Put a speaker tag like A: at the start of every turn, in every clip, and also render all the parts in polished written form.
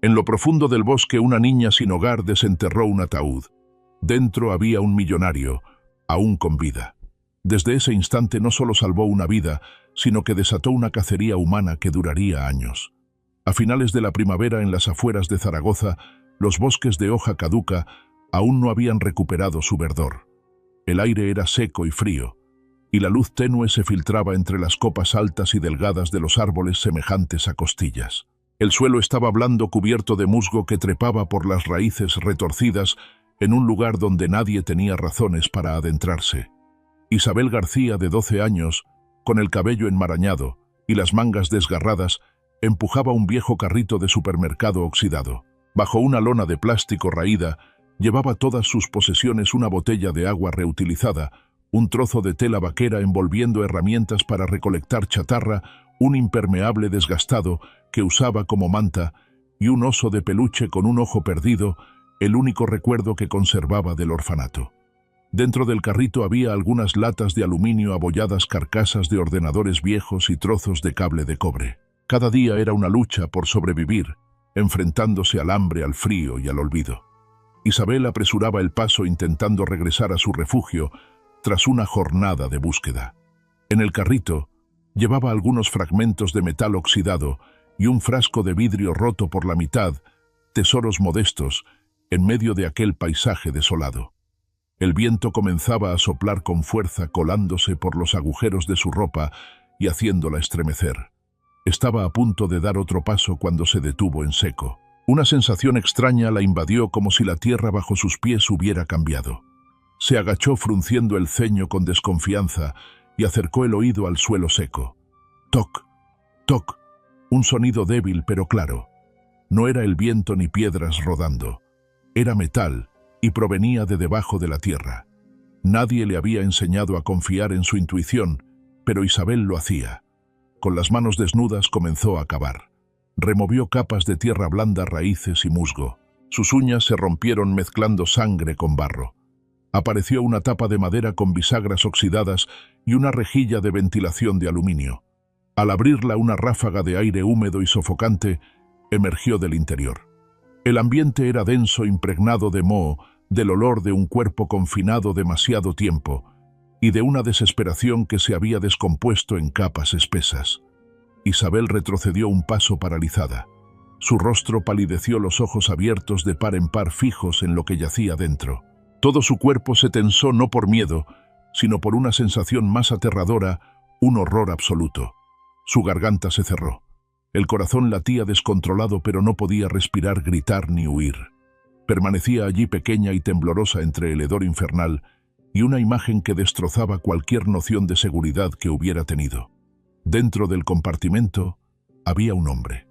A: En lo profundo del bosque, una niña sin hogar desenterró un ataúd. Dentro había un millonario, aún con vida. Desde ese instante no solo salvó una vida, sino que desató una cacería humana que duraría años. A finales de la primavera, en las afueras de Zaragoza, los bosques de hoja caduca aún no habían recuperado su verdor. El aire era seco y frío, y la luz tenue se filtraba entre las copas altas y delgadas de los árboles semejantes a costillas. El suelo estaba blando, cubierto de musgo que trepaba por las raíces retorcidas en un lugar donde nadie tenía razones para adentrarse. Isabel García, de 12 años, con el cabello enmarañado y las mangas desgarradas, empujaba un viejo carrito de supermercado oxidado. Bajo una lona de plástico raída, llevaba todas sus posesiones: una botella de agua reutilizada, un trozo de tela vaquera envolviendo herramientas para recolectar chatarra, un impermeable desgastado que usaba como manta y un oso de peluche con un ojo perdido, el único recuerdo que conservaba del orfanato. Dentro del carrito había algunas latas de aluminio abolladas, carcasas de ordenadores viejos y trozos de cable de cobre. Cada día era una lucha por sobrevivir, enfrentándose al hambre, al frío y al olvido. Isabel apresuraba el paso intentando regresar a su refugio tras una jornada de búsqueda. En el carrito llevaba algunos fragmentos de metal oxidado y un frasco de vidrio roto por la mitad, tesoros modestos en medio de aquel paisaje desolado. El viento comenzaba a soplar con fuerza, colándose por los agujeros de su ropa y haciéndola estremecer. Estaba a punto de dar otro paso cuando se detuvo en seco. Una sensación extraña la invadió, como si la tierra bajo sus pies hubiera cambiado. Se agachó frunciendo el ceño con desconfianza y acercó el oído al suelo seco. Toc, toc, un sonido débil pero claro. No era el viento ni piedras rodando. Era metal y provenía de debajo de la tierra. Nadie le había enseñado a confiar en su intuición, pero Isabel lo hacía. Con las manos desnudas comenzó a cavar. Removió capas de tierra blanda, raíces y musgo. Sus uñas se rompieron mezclando sangre con barro. Apareció una tapa de madera con bisagras oxidadas y una rejilla de ventilación de aluminio. Al abrirla, una ráfaga de aire húmedo y sofocante emergió del interior. El ambiente era denso, impregnado de moho, del olor de un cuerpo confinado demasiado tiempo y de una desesperación que se había descompuesto en capas espesas. Isabel retrocedió un paso paralizada. Su rostro palideció, los ojos abiertos de par en par fijos en lo que yacía dentro. Todo su cuerpo se tensó, no por miedo, sino por una sensación más aterradora, un horror absoluto. Su garganta se cerró. El corazón latía descontrolado, pero no podía respirar, gritar ni huir. Permanecía allí, pequeña y temblorosa entre el hedor infernal y una imagen que destrozaba cualquier noción de seguridad que hubiera tenido. Dentro del compartimento había un hombre.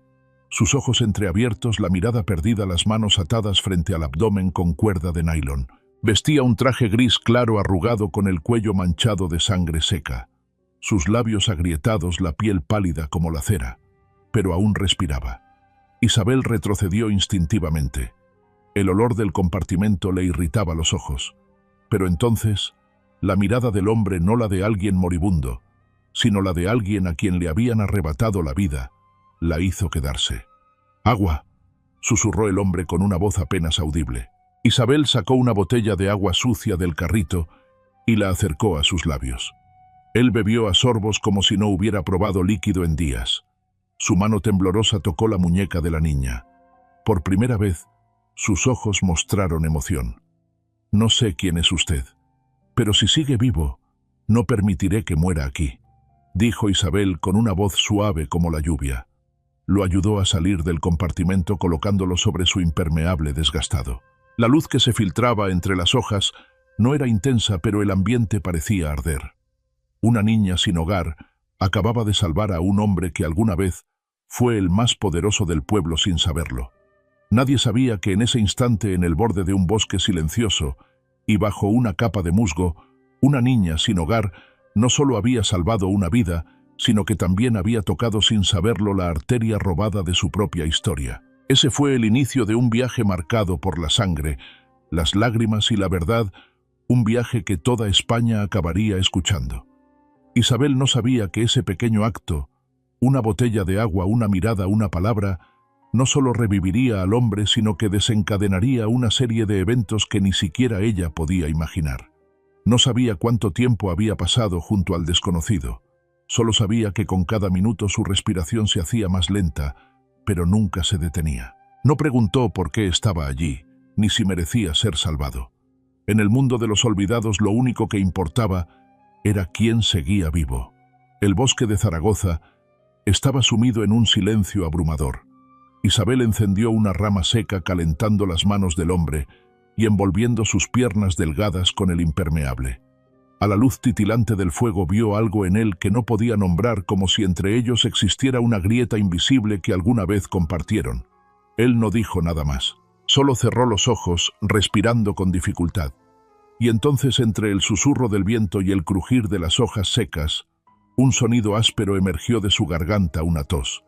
A: Sus ojos entreabiertos, la mirada perdida, las manos atadas frente al abdomen con cuerda de nylon. Vestía un traje gris claro, arrugado, con el cuello manchado de sangre seca. Sus labios agrietados, la piel pálida como la cera. Pero aún respiraba. Isabel retrocedió instintivamente. El olor del compartimento le irritaba los ojos. Pero entonces, la mirada del hombre, no la de alguien moribundo, sino la de alguien a quien le habían arrebatado la vida, la hizo quedarse. «Agua», susurró el hombre con una voz apenas audible. Isabel sacó una botella de agua sucia del carrito y la acercó a sus labios. Él bebió a sorbos como si no hubiera probado líquido en días. Su mano temblorosa tocó la muñeca de la niña. Por primera vez, sus ojos mostraron emoción. «No sé quién es usted, pero si sigue vivo, no permitiré que muera aquí», dijo Isabel con una voz suave como la lluvia. Lo ayudó a salir del compartimento colocándolo sobre su impermeable desgastado. La luz que se filtraba entre las hojas no era intensa, pero el ambiente parecía arder. Una niña sin hogar acababa de salvar a un hombre que alguna vez fue el más poderoso del pueblo sin saberlo. Nadie sabía que en ese instante, en el borde de un bosque silencioso y bajo una capa de musgo, una niña sin hogar no solo había salvado una vida, sino que también había tocado sin saberlo la arteria robada de su propia historia. Ese fue el inicio de un viaje marcado por la sangre, las lágrimas y la verdad, un viaje que toda España acabaría escuchando. Isabel no sabía que ese pequeño acto, una botella de agua, una mirada, una palabra, no solo reviviría al hombre, sino que desencadenaría una serie de eventos que ni siquiera ella podía imaginar. No sabía cuánto tiempo había pasado junto al desconocido. Solo sabía que con cada minuto su respiración se hacía más lenta, pero nunca se detenía. No preguntó por qué estaba allí, ni si merecía ser salvado. En el mundo de los olvidados lo único que importaba era quién seguía vivo. El bosque de Zaragoza estaba sumido en un silencio abrumador. Isabel encendió una rama seca calentando las manos del hombre y envolviendo sus piernas delgadas con el impermeable. A la luz titilante del fuego vio algo en él que no podía nombrar, como si entre ellos existiera una grieta invisible que alguna vez compartieron. Él no dijo nada más. Solo cerró los ojos, respirando con dificultad. Y entonces, entre el susurro del viento y el crujir de las hojas secas, un sonido áspero emergió de su garganta, una tos.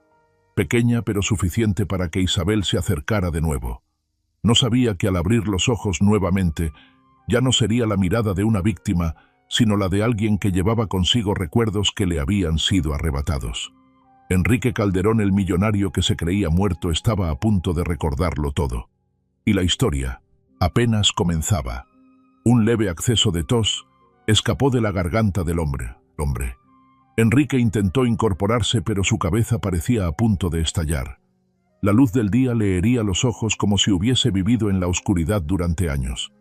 A: Pequeña pero suficiente para que Isabel se acercara de nuevo. No sabía que al abrir los ojos nuevamente, ya no sería la mirada de una víctima, sino la de alguien que llevaba consigo recuerdos que le habían sido arrebatados. Enrique Calderón, el millonario que se creía muerto, estaba a punto de recordarlo todo. Y la historia apenas comenzaba. Un leve acceso de tos escapó de la garganta del hombre. Enrique intentó incorporarse, pero su cabeza parecía a punto de estallar. La luz del día le hería los ojos como si hubiese vivido en la oscuridad durante años.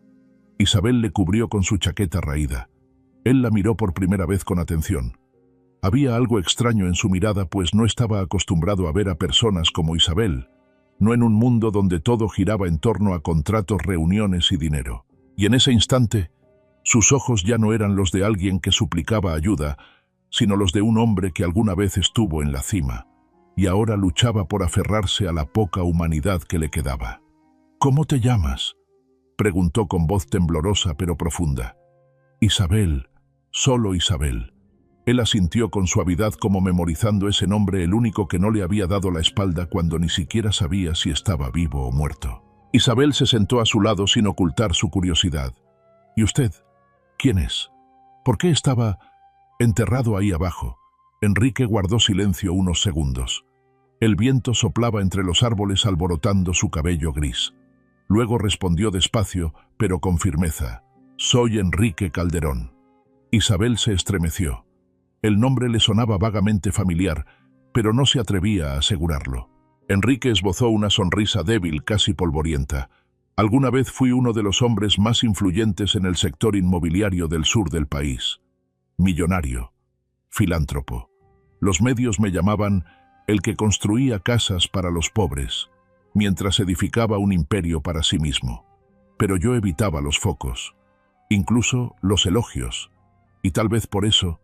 A: Isabel le cubrió con su chaqueta raída. Él la miró por primera vez con atención. Había algo extraño en su mirada, pues no estaba acostumbrado a ver a personas como Isabel, no en un mundo donde todo giraba en torno a contratos, reuniones y dinero. Y en ese instante, sus ojos ya no eran los de alguien que suplicaba ayuda, sino los de un hombre que alguna vez estuvo en la cima, y ahora luchaba por aferrarse a la poca humanidad que le quedaba. «¿Cómo te llamas?», preguntó con voz temblorosa pero profunda. «Isabel, solo Isabel». Él asintió con suavidad, como memorizando ese nombre, el único que no le había dado la espalda cuando ni siquiera sabía si estaba vivo o muerto. Isabel se sentó a su lado sin ocultar su curiosidad. «¿Y usted? ¿Quién es? ¿Por qué estaba enterrado ahí abajo?» Enrique guardó silencio unos segundos. El viento soplaba entre los árboles alborotando su cabello gris. Luego respondió despacio, pero con firmeza. «Soy Enrique Calderón». Isabel se estremeció. El nombre le sonaba vagamente familiar, pero no se atrevía a asegurarlo. Enrique esbozó una sonrisa débil, casi polvorienta. «Alguna vez fui uno de los hombres más influyentes en el sector inmobiliario del sur del país. Millonario. Filántropo. Los medios me llamaban el que construía casas para los pobres, mientras edificaba un imperio para sí mismo. Pero yo evitaba los focos, incluso los elogios, y tal vez por eso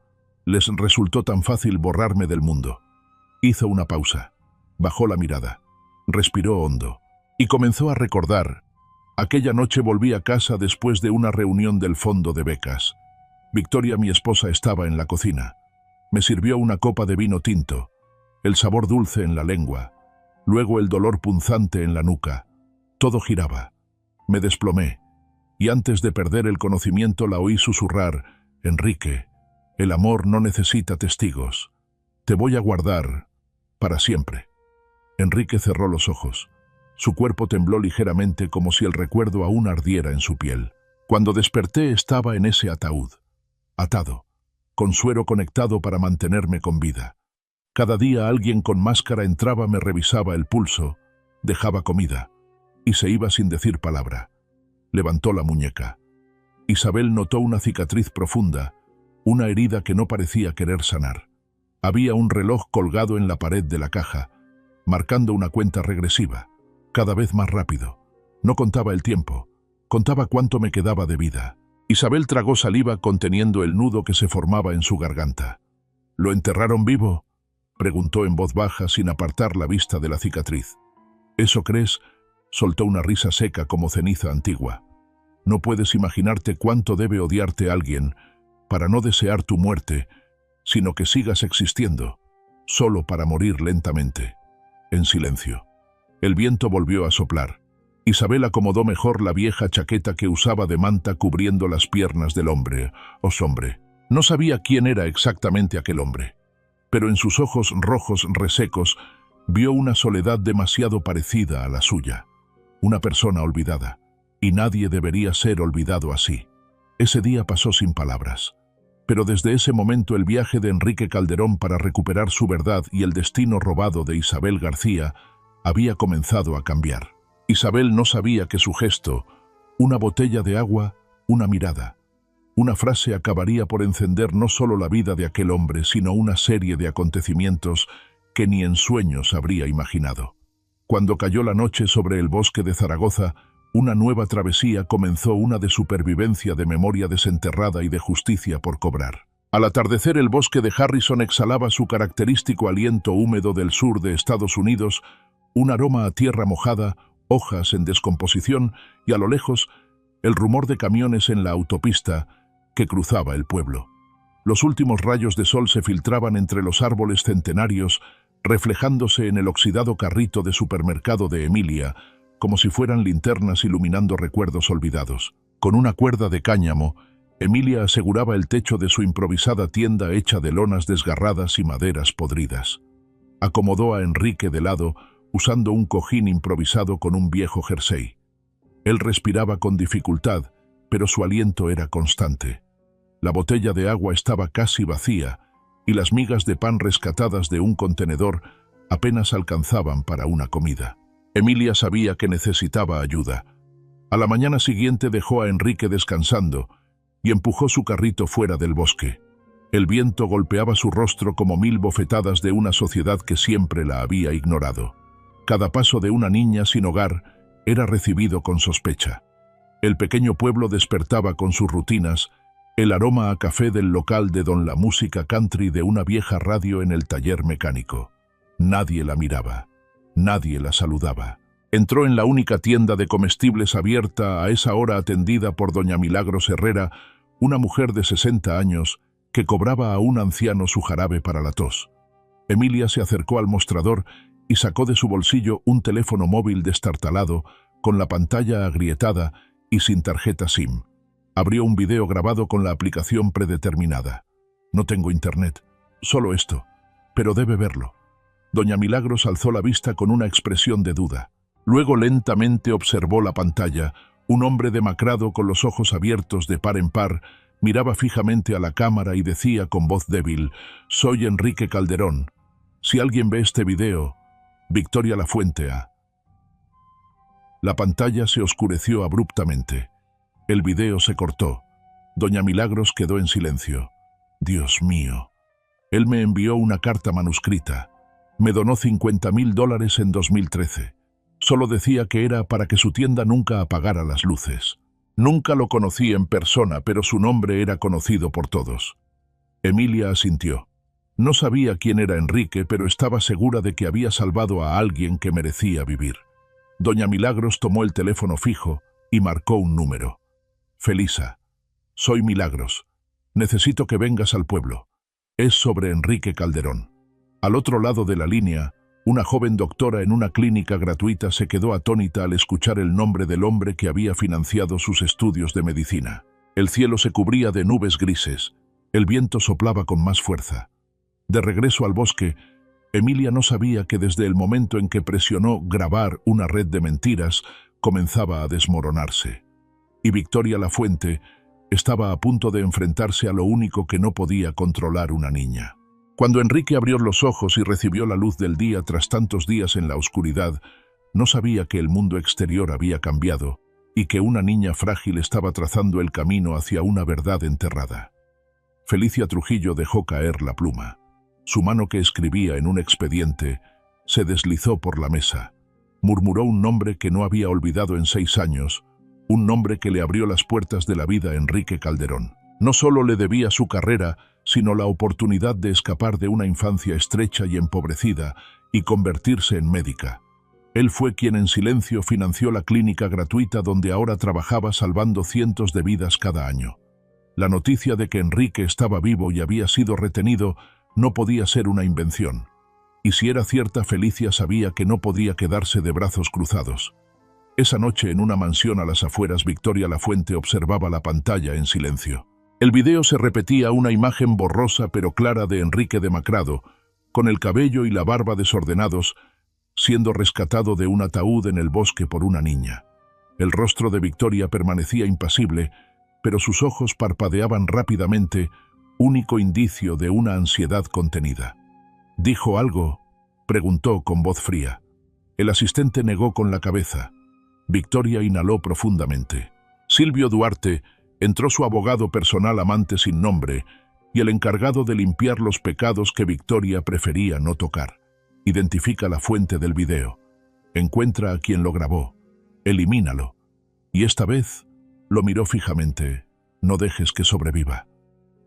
A: les resultó tan fácil borrarme del mundo». Hizo una pausa, bajó la mirada, respiró hondo y comenzó a recordar. Aquella noche volví a casa después de una reunión del fondo de becas. Victoria, mi esposa, estaba en la cocina. Me sirvió una copa de vino tinto, el sabor dulce en la lengua, luego el dolor punzante en la nuca. Todo giraba. Me desplomé, y antes de perder el conocimiento la oí susurrar: «Enrique, el amor no necesita testigos. Te voy a guardar para siempre». Enrique cerró los ojos. Su cuerpo tembló ligeramente, como si el recuerdo aún ardiera en su piel. Cuando desperté estaba en ese ataúd, atado, con suero conectado para mantenerme con vida. Cada día alguien con máscara entraba, me revisaba el pulso, dejaba comida y se iba sin decir palabra. Levantó la muñeca. Isabel notó una cicatriz profunda, una herida que no parecía querer sanar. Había un reloj colgado en la pared de la caja, marcando una cuenta regresiva, cada vez más rápido. No contaba el tiempo, contaba cuánto me quedaba de vida. Isabel tragó saliva conteniendo el nudo que se formaba en su garganta. «¿Lo enterraron vivo?», preguntó en voz baja sin apartar la vista de la cicatriz. «¿Eso crees?», soltó una risa seca como ceniza antigua. «No puedes imaginarte cuánto debe odiarte alguien para no desear tu muerte, sino que sigas existiendo, solo para morir lentamente». En silencio. El viento volvió a soplar. Isabel acomodó mejor la vieja chaqueta que usaba de manta cubriendo las piernas del hombre. Hombre. No sabía quién era exactamente aquel hombre, pero en sus ojos rojos resecos Vio una soledad demasiado parecida a la suya, una persona olvidada, y nadie debería ser olvidado así. Ese día pasó sin palabras. Pero desde ese momento el viaje de Enrique Calderón para recuperar su verdad y el destino robado de Isabel García había comenzado a cambiar. Isabel no sabía que su gesto, una botella de agua, una mirada, una frase acabaría por encender no solo la vida de aquel hombre, sino una serie de acontecimientos que ni en sueños habría imaginado. Cuando cayó la noche sobre el bosque de Zaragoza, una nueva travesía comenzó, una de supervivencia, de memoria desenterrada y de justicia por cobrar. Al atardecer, el bosque de Harrison exhalaba su característico aliento húmedo del sur de Estados Unidos, un aroma a tierra mojada, hojas en descomposición y a lo lejos el rumor de camiones en la autopista que cruzaba el pueblo. Los últimos rayos de sol se filtraban entre los árboles centenarios, reflejándose en el oxidado carrito de supermercado de Emilia, como si fueran linternas iluminando recuerdos olvidados. Con una cuerda de cáñamo, Emilia aseguraba el techo de su improvisada tienda hecha de lonas desgarradas y maderas podridas. Acomodó a Enrique de lado, usando un cojín improvisado con un viejo jersey. Él respiraba con dificultad, pero su aliento era constante. La botella de agua estaba casi vacía, y las migas de pan rescatadas de un contenedor apenas alcanzaban para una comida. Emilia sabía que necesitaba ayuda. A la mañana siguiente dejó a Enrique descansando y empujó su carrito fuera del bosque. El viento golpeaba su rostro como 1000 bofetadas de una sociedad que siempre la había ignorado. Cada paso de una niña sin hogar era recibido con sospecha. El pequeño pueblo despertaba con sus rutinas, el aroma a café del local de don, la música country de una vieja radio en el taller mecánico. Nadie la miraba. Nadie la saludaba. Entró en la única tienda de comestibles abierta a esa hora, atendida por doña Milagros Herrera, una mujer de 60 años que cobraba a un anciano su jarabe para la tos. Emilia se acercó al mostrador y sacó de su bolsillo un teléfono móvil destartalado, con la pantalla agrietada y sin tarjeta SIM. Abrió un video grabado con la aplicación predeterminada. No tengo internet, solo esto, pero debe verlo. Doña Milagros alzó la vista con una expresión de duda. Luego lentamente observó la pantalla. Un hombre demacrado con los ojos abiertos de par en par miraba fijamente a la cámara y decía con voz débil: «Soy Enrique Calderón. Si alguien ve este video, Victoria Lafuente a...». La pantalla se oscureció abruptamente. El video se cortó. Doña Milagros quedó en silencio. Dios mío. Él me envió una carta manuscrita. Me donó $50.000 en 2013. Solo decía que era para que su tienda nunca apagara las luces. Nunca lo conocí en persona, pero su nombre era conocido por todos. Emilia asintió. No sabía quién era Enrique, pero estaba segura de que había salvado a alguien que merecía vivir. Doña Milagros tomó el teléfono fijo y marcó un número. «Felisa, soy Milagros. Necesito que vengas al pueblo. Es sobre Enrique Calderón». Al otro lado de la línea, una joven doctora en una clínica gratuita se quedó atónita al escuchar el nombre del hombre que había financiado sus estudios de medicina. El cielo se cubría de nubes grises. El viento soplaba con más fuerza. De regreso al bosque, Emilia no sabía que desde el momento en que presionó grabar una red de mentiras, comenzaba a desmoronarse. Y Victoria Lafuente estaba a punto de enfrentarse a lo único que no podía controlar una niña. Cuando Enrique abrió los ojos y recibió la luz del día tras tantos días en la oscuridad, no sabía que el mundo exterior había cambiado y que una niña frágil estaba trazando el camino hacia una verdad enterrada. Felicia Trujillo dejó caer la pluma. Su mano, que escribía en un expediente, se deslizó por la mesa. Murmuró un nombre que no había olvidado en 6 años, un nombre que le abrió las puertas de la vida a Enrique Calderón. No solo le debía su carrera, sino la oportunidad de escapar de una infancia estrecha y empobrecida y convertirse en médica. Él fue quien en silencio financió la clínica gratuita donde ahora trabajaba, salvando cientos de vidas cada año. La noticia de que Enrique estaba vivo y había sido retenido no podía ser una invención. Y si era cierta, Felicia sabía que no podía quedarse de brazos cruzados. Esa noche, en una mansión a las afueras, Victoria Lafuente observaba la pantalla en silencio. El video se repetía, una imagen borrosa pero clara de Enrique demacrado, con el cabello y la barba desordenados, siendo rescatado de un ataúd en el bosque por una niña. El rostro de Victoria permanecía impasible, pero sus ojos parpadeaban rápidamente, único indicio de una ansiedad contenida. ¿Dijo algo?, preguntó con voz fría. El asistente negó con la cabeza. Victoria inhaló profundamente. Silvio Duarte entró, su abogado personal amante sin nombre y el encargado de limpiar los pecados que Victoria prefería no tocar. Identifica la fuente del video. Encuentra a quien lo grabó. Elimínalo. Y esta vez lo miró fijamente. No dejes que sobreviva.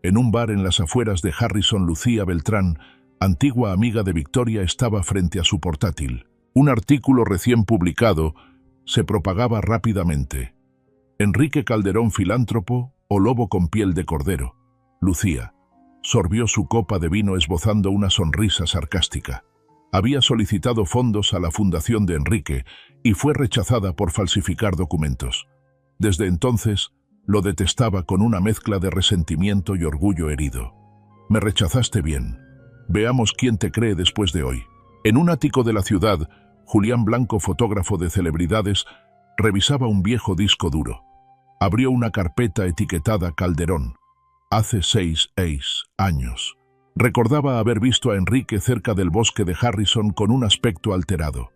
A: En un bar en las afueras de Harrison, Lucía Beltrán, antigua amiga de Victoria, estaba frente a su portátil. Un artículo recién publicado se propagaba rápidamente. Enrique Calderón, filántropo o lobo con piel de cordero. Lucía sorbió su copa de vino esbozando una sonrisa sarcástica. Había solicitado fondos a la fundación de Enrique y fue rechazada por falsificar documentos. Desde entonces, lo detestaba con una mezcla de resentimiento y orgullo herido. Me rechazaste bien. Veamos quién te cree después de hoy. En un ático de la ciudad, Julián Blanco, fotógrafo de celebridades, revisaba un viejo disco duro. Abrió una carpeta etiquetada Calderón. Hace 6 años. Recordaba haber visto a Enrique cerca del bosque de Harrison con un aspecto alterado.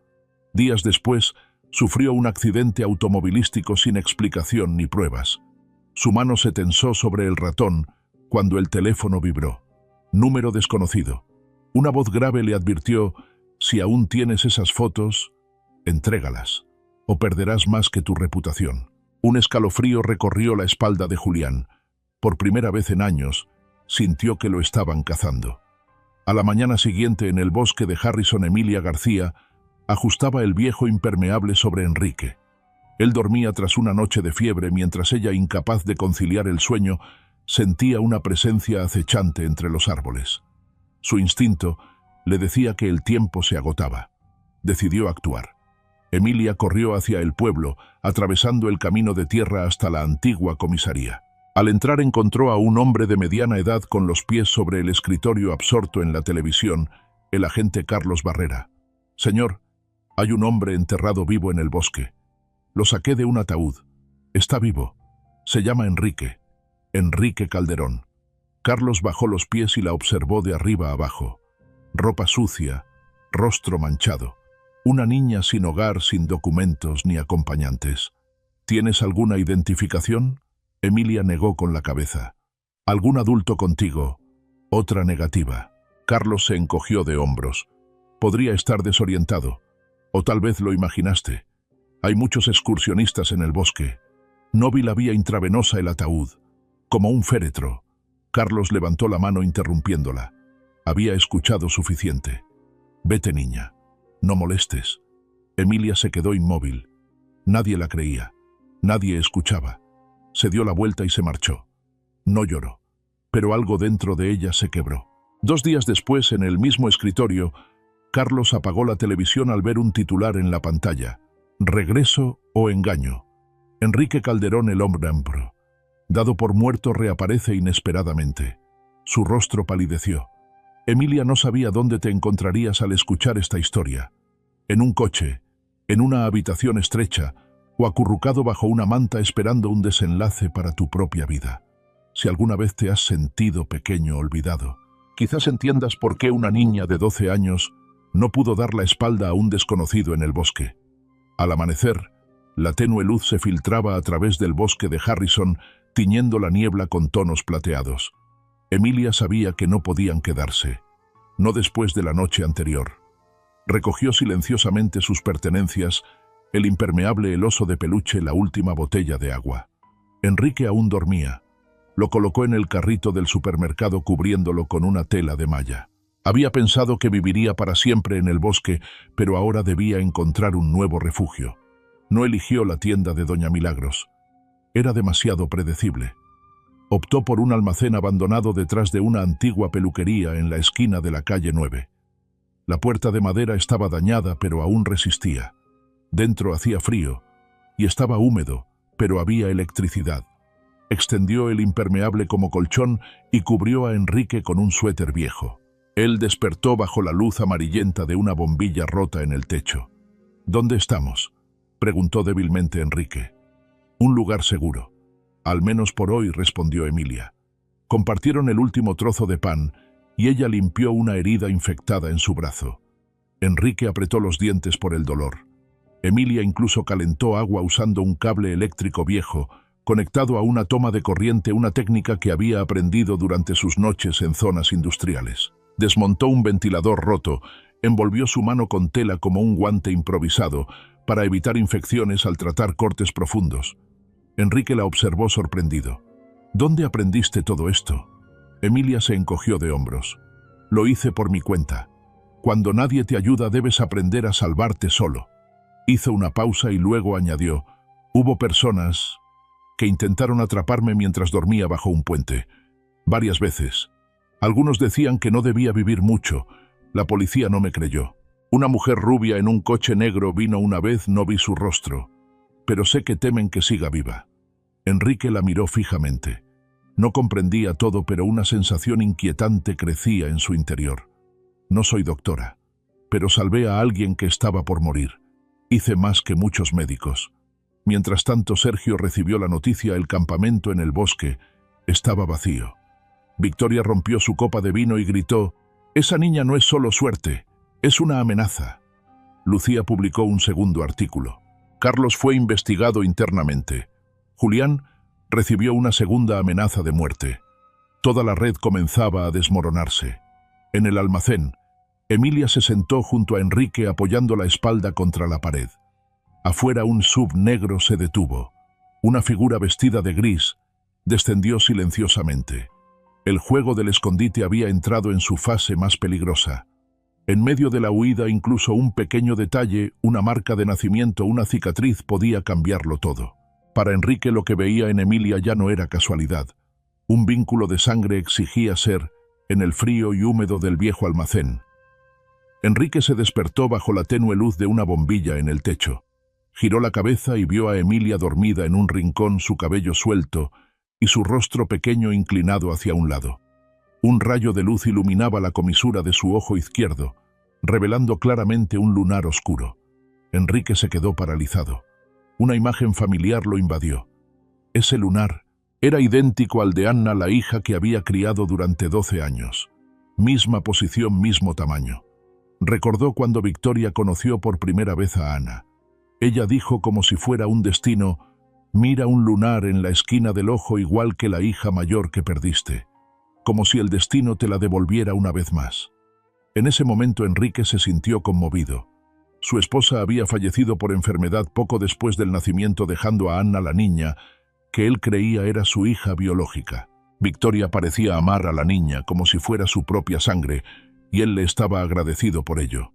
A: Días después, sufrió un accidente automovilístico sin explicación ni pruebas. Su mano se tensó sobre el ratón cuando el teléfono vibró. Número desconocido. Una voz grave le advirtió: si aún tienes esas fotos, entrégalas, o perderás más que tu reputación. Un escalofrío recorrió la espalda de Julián. Por primera vez en años, sintió que lo estaban cazando. A la mañana siguiente, en el bosque de Harrison, Emilia García ajustaba el viejo impermeable sobre Enrique. Él dormía tras una noche de fiebre, mientras ella, incapaz de conciliar el sueño, sentía una presencia acechante entre los árboles. Su instinto le decía que el tiempo se agotaba. Decidió actuar. Emilia corrió hacia el pueblo, atravesando el camino de tierra hasta la antigua comisaría. Al entrar, encontró a un hombre de mediana edad con los pies sobre el escritorio, absorto en la televisión, el agente Carlos Barrera. Señor, hay un hombre enterrado vivo en el bosque. Lo saqué de un ataúd. Está vivo. Se llama Enrique. Enrique Calderón. Carlos bajó los pies y la observó de arriba abajo. Ropa sucia, rostro manchado. Una niña sin hogar, sin documentos ni acompañantes. ¿Tienes alguna identificación? Emilia negó con la cabeza. ¿Algún adulto contigo? Otra negativa. Carlos se encogió de hombros. Podría estar desorientado. O tal vez lo imaginaste. Hay muchos excursionistas en el bosque. No vi la vía intravenosa, el ataúd. Como un féretro. Carlos levantó la mano interrumpiéndola. Había escuchado suficiente. Vete, niña. No molestes. Emilia se quedó inmóvil. Nadie la creía. Nadie escuchaba. Se dio la vuelta y se marchó. No lloró, pero algo dentro de ella se quebró. 2 días después, en el mismo escritorio, Carlos apagó la televisión al ver un titular en la pantalla. Regreso o engaño. Enrique Calderón, el hombre dado por muerto, reaparece inesperadamente. Su rostro palideció. Emilia no sabía dónde te encontrarías al escuchar esta historia. En un coche, en una habitación estrecha, o acurrucado bajo una manta esperando un desenlace para tu propia vida. Si alguna vez te has sentido pequeño, olvidado, quizás entiendas por qué una niña de 12 años no pudo dar la espalda a un desconocido en el bosque. Al amanecer, la tenue luz se filtraba a través del bosque de Harrison, tiñendo la niebla con tonos plateados. Emilia sabía que no podían quedarse, no después de la noche anterior. Recogió silenciosamente sus pertenencias, el impermeable, el oso de peluche, la última botella de agua. Enrique aún dormía. Lo colocó en el carrito del supermercado, cubriéndolo con una tela de malla. Había pensado que viviría para siempre en el bosque, pero ahora debía encontrar un nuevo refugio. No eligió la tienda de Doña Milagros. Era demasiado predecible. Optó por un almacén abandonado detrás de una antigua peluquería en la esquina de la calle 9. La puerta de madera estaba dañada, pero aún resistía. Dentro hacía frío, y estaba húmedo, pero había electricidad. Extendió el impermeable como colchón y cubrió a Enrique con un suéter viejo. Él despertó bajo la luz amarillenta de una bombilla rota en el techo. ¿Dónde estamos?, preguntó débilmente Enrique. Un lugar seguro. Al menos por hoy, respondió Emilia. Compartieron el último trozo de pan y ella limpió una herida infectada en su brazo. Enrique apretó los dientes por el dolor. Emilia incluso calentó agua usando un cable eléctrico viejo, conectado a una toma de corriente, una técnica que había aprendido durante sus noches en zonas industriales. Desmontó un ventilador roto, envolvió su mano con tela como un guante improvisado para evitar infecciones al tratar cortes profundos. Enrique la observó sorprendido. ¿Dónde aprendiste todo esto? Emilia se encogió de hombros. Lo hice por mi cuenta. Cuando nadie te ayuda debes aprender a salvarte solo. Hizo una pausa y luego añadió, hubo personas que intentaron atraparme mientras dormía bajo un puente. Varias veces. Algunos decían que no debía vivir mucho. La policía no me creyó. Una mujer rubia en un coche negro vino una vez, no vi su rostro. Pero sé que temen que siga viva. Enrique la miró fijamente. No comprendía todo, pero una sensación inquietante crecía en su interior. No soy doctora, pero salvé a alguien que estaba por morir. Hice más que muchos médicos. Mientras tanto, Sergio recibió la noticia. El campamento en el bosque estaba vacío. Victoria rompió su copa de vino y gritó, «Esa niña no es solo suerte, es una amenaza». Lucía publicó un segundo artículo. Carlos fue investigado internamente. Julián recibió una segunda amenaza de muerte. Toda la red comenzaba a desmoronarse. En el almacén, Emilia se sentó junto a Enrique apoyando la espalda contra la pared. Afuera un SUV negro se detuvo. Una figura vestida de gris descendió silenciosamente. El juego del escondite había entrado en su fase más peligrosa. En medio de la huida, incluso un pequeño detalle, una marca de nacimiento, una cicatriz, podía cambiarlo todo. Para Enrique, lo que veía en Emilia ya no era casualidad. Un vínculo de sangre exigía ser en el frío y húmedo del viejo almacén. Enrique se despertó bajo la tenue luz de una bombilla en el techo. Giró la cabeza y vio a Emilia dormida en un rincón, su cabello suelto y su rostro pequeño inclinado hacia un lado. Un rayo de luz iluminaba la comisura de su ojo izquierdo, revelando claramente un lunar oscuro. Enrique se quedó paralizado. Una imagen familiar lo invadió. Ese lunar era idéntico al de Anna, la hija que había criado durante 12 años. Misma posición, mismo tamaño. Recordó cuando Victoria conoció por primera vez a Ana. Ella dijo como si fuera un destino, «Mira un lunar en la esquina del ojo igual que la hija mayor que perdiste», como si el destino te la devolviera una vez más. En ese momento Enrique se sintió conmovido. Su esposa había fallecido por enfermedad poco después del nacimiento, dejando a Anna, la niña, que él creía era su hija biológica. Victoria parecía amar a la niña como si fuera su propia sangre, y él le estaba agradecido por ello.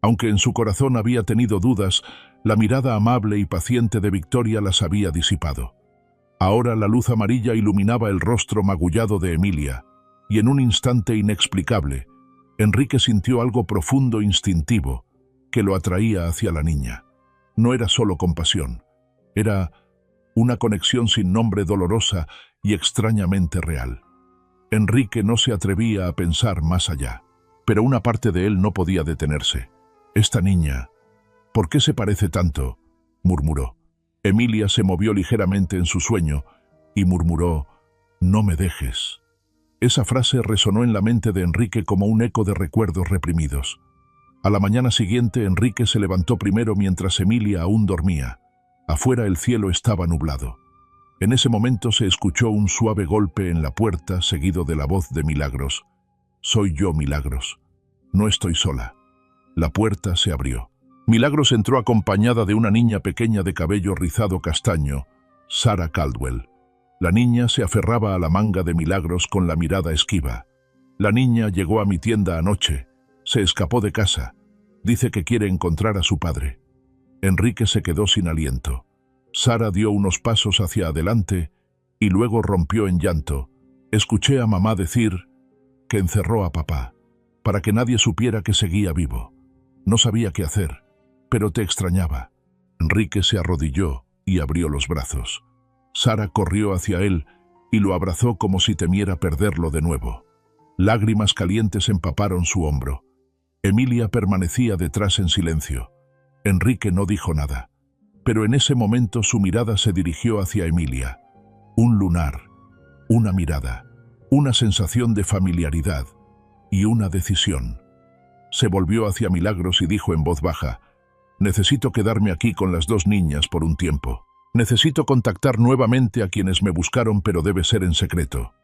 A: Aunque en su corazón había tenido dudas, la mirada amable y paciente de Victoria las había disipado. Ahora la luz amarilla iluminaba el rostro magullado de Emilia, y en un instante inexplicable, Enrique sintió algo profundo, instintivo, que lo atraía hacia la niña. No era solo compasión, era una conexión sin nombre, dolorosa y extrañamente real. Enrique no se atrevía a pensar más allá, pero una parte de él no podía detenerse. «Esta niña, ¿por qué se parece tanto?», murmuró. Emilia se movió ligeramente en su sueño y murmuró, «No me dejes». Esa frase resonó en la mente de Enrique como un eco de recuerdos reprimidos. A la mañana siguiente, Enrique se levantó primero mientras Emilia aún dormía. Afuera el cielo estaba nublado. En ese momento se escuchó un suave golpe en la puerta, seguido de la voz de Milagros. «Soy yo, Milagros. No estoy sola». La puerta se abrió. Milagros entró acompañada de una niña pequeña de cabello rizado castaño, Sarah Caldwell. La niña se aferraba a la manga de Milagros con la mirada esquiva. «La niña llegó a mi tienda anoche. Se escapó de casa. Dice que quiere encontrar a su padre». Enrique se quedó sin aliento. Sarah dio unos pasos hacia adelante y luego rompió en llanto. «Escuché a mamá decir que encerró a papá, para que nadie supiera que seguía vivo. No sabía qué hacer, pero te extrañaba». Enrique se arrodilló y abrió los brazos. Sarah corrió hacia él y lo abrazó como si temiera perderlo de nuevo. Lágrimas calientes empaparon su hombro. Emilia permanecía detrás en silencio. Enrique no dijo nada. Pero en ese momento su mirada se dirigió hacia Emilia. Un lunar, una mirada, una sensación de familiaridad y una decisión. Se volvió hacia Milagros y dijo en voz baja: «Necesito quedarme aquí con las dos niñas por un tiempo. Necesito contactar nuevamente a quienes me buscaron, pero debe ser en secreto».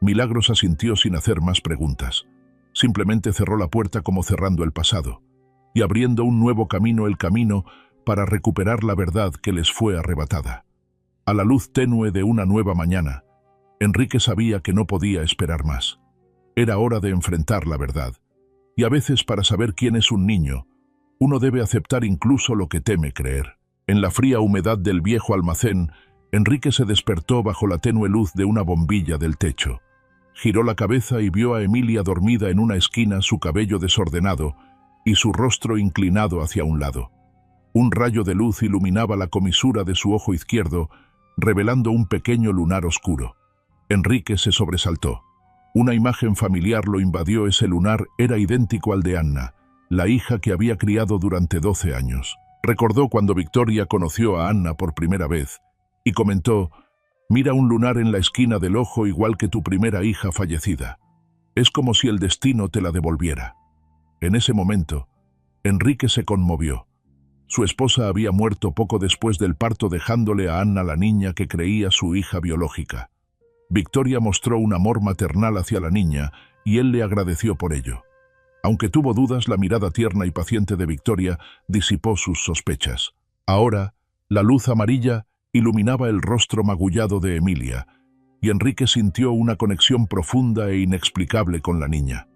A: Milagros asintió sin hacer más preguntas. Simplemente cerró la puerta como cerrando el pasado, y abriendo un nuevo camino, el camino para recuperar la verdad que les fue arrebatada. A la luz tenue de una nueva mañana, Enrique sabía que no podía esperar más. Era hora de enfrentar la verdad. Y a veces, para saber quién es un niño, uno debe aceptar incluso lo que teme creer. En la fría humedad del viejo almacén, Enrique se despertó bajo la tenue luz de una bombilla del techo. Giró la cabeza y vio a Emilia dormida en una esquina, su cabello desordenado y su rostro inclinado hacia un lado. Un rayo de luz iluminaba la comisura de su ojo izquierdo, revelando un pequeño lunar oscuro. Enrique se sobresaltó. Una imagen familiar lo invadió. Ese lunar era idéntico al de Anna, la hija que había criado durante 12 años. Recordó cuando Victoria conoció a Anna por primera vez y comentó: «Mira un lunar en la esquina del ojo igual que tu primera hija fallecida. Es como si el destino te la devolviera». En ese momento, Enrique se conmovió. Su esposa había muerto poco después del parto, dejándole a Anna la niña que creía su hija biológica. Victoria mostró un amor maternal hacia la niña y él le agradeció por ello. Aunque tuvo dudas, la mirada tierna y paciente de Victoria disipó sus sospechas. Ahora, la luz amarilla iluminaba el rostro magullado de Emilia, y Enrique sintió una conexión profunda e inexplicable con la niña.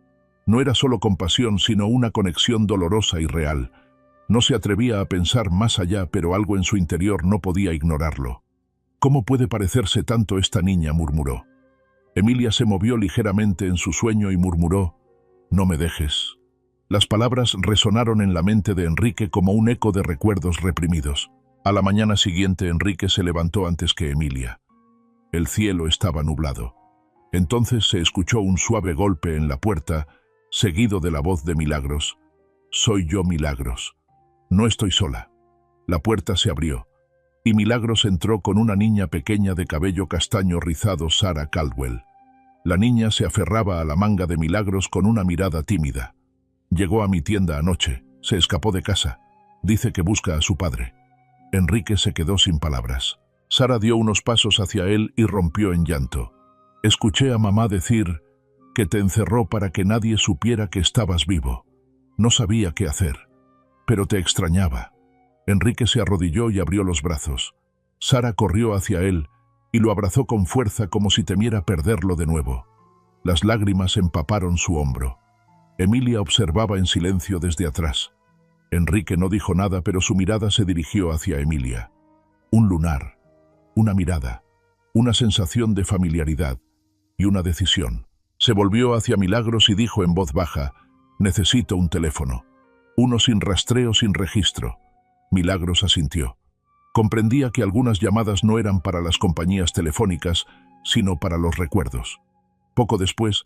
A: No era solo compasión, sino una conexión dolorosa y real. No se atrevía a pensar más allá, pero algo en su interior no podía ignorarlo. «¿Cómo puede parecerse tanto esta niña?», murmuró. Emilia se movió ligeramente en su sueño y murmuró: «No me dejes». Las palabras resonaron en la mente de Enrique como un eco de recuerdos reprimidos. A la mañana siguiente, Enrique se levantó antes que Emilia. El cielo estaba nublado. Entonces se escuchó un suave golpe en la puerta, seguido de la voz de Milagros. «Soy yo, Milagros. No estoy sola». La puerta se abrió, y Milagros entró con una niña pequeña de cabello castaño rizado, Sarah Caldwell. La niña se aferraba a la manga de Milagros con una mirada tímida. «Llegó a mi tienda anoche, se escapó de casa. Dice que busca a su padre». Enrique se quedó sin palabras. Sarah dio unos pasos hacia él y rompió en llanto. «Escuché a mamá decir que te encerró para que nadie supiera que estabas vivo. No sabía qué hacer, pero te extrañaba». Enrique se arrodilló y abrió los brazos. Sarah corrió hacia él y lo abrazó con fuerza, como si temiera perderlo de nuevo. Las lágrimas empaparon su hombro. Emilia observaba en silencio desde atrás. Enrique no dijo nada, pero su mirada se dirigió hacia Emilia. Un lunar, una mirada, una sensación de familiaridad y una decisión. Se volvió hacia Milagros y dijo en voz baja: «Necesito un teléfono. Uno sin rastreo, sin registro». Milagros asintió. Comprendía que algunas llamadas no eran para las compañías telefónicas, sino para los recuerdos. Poco después,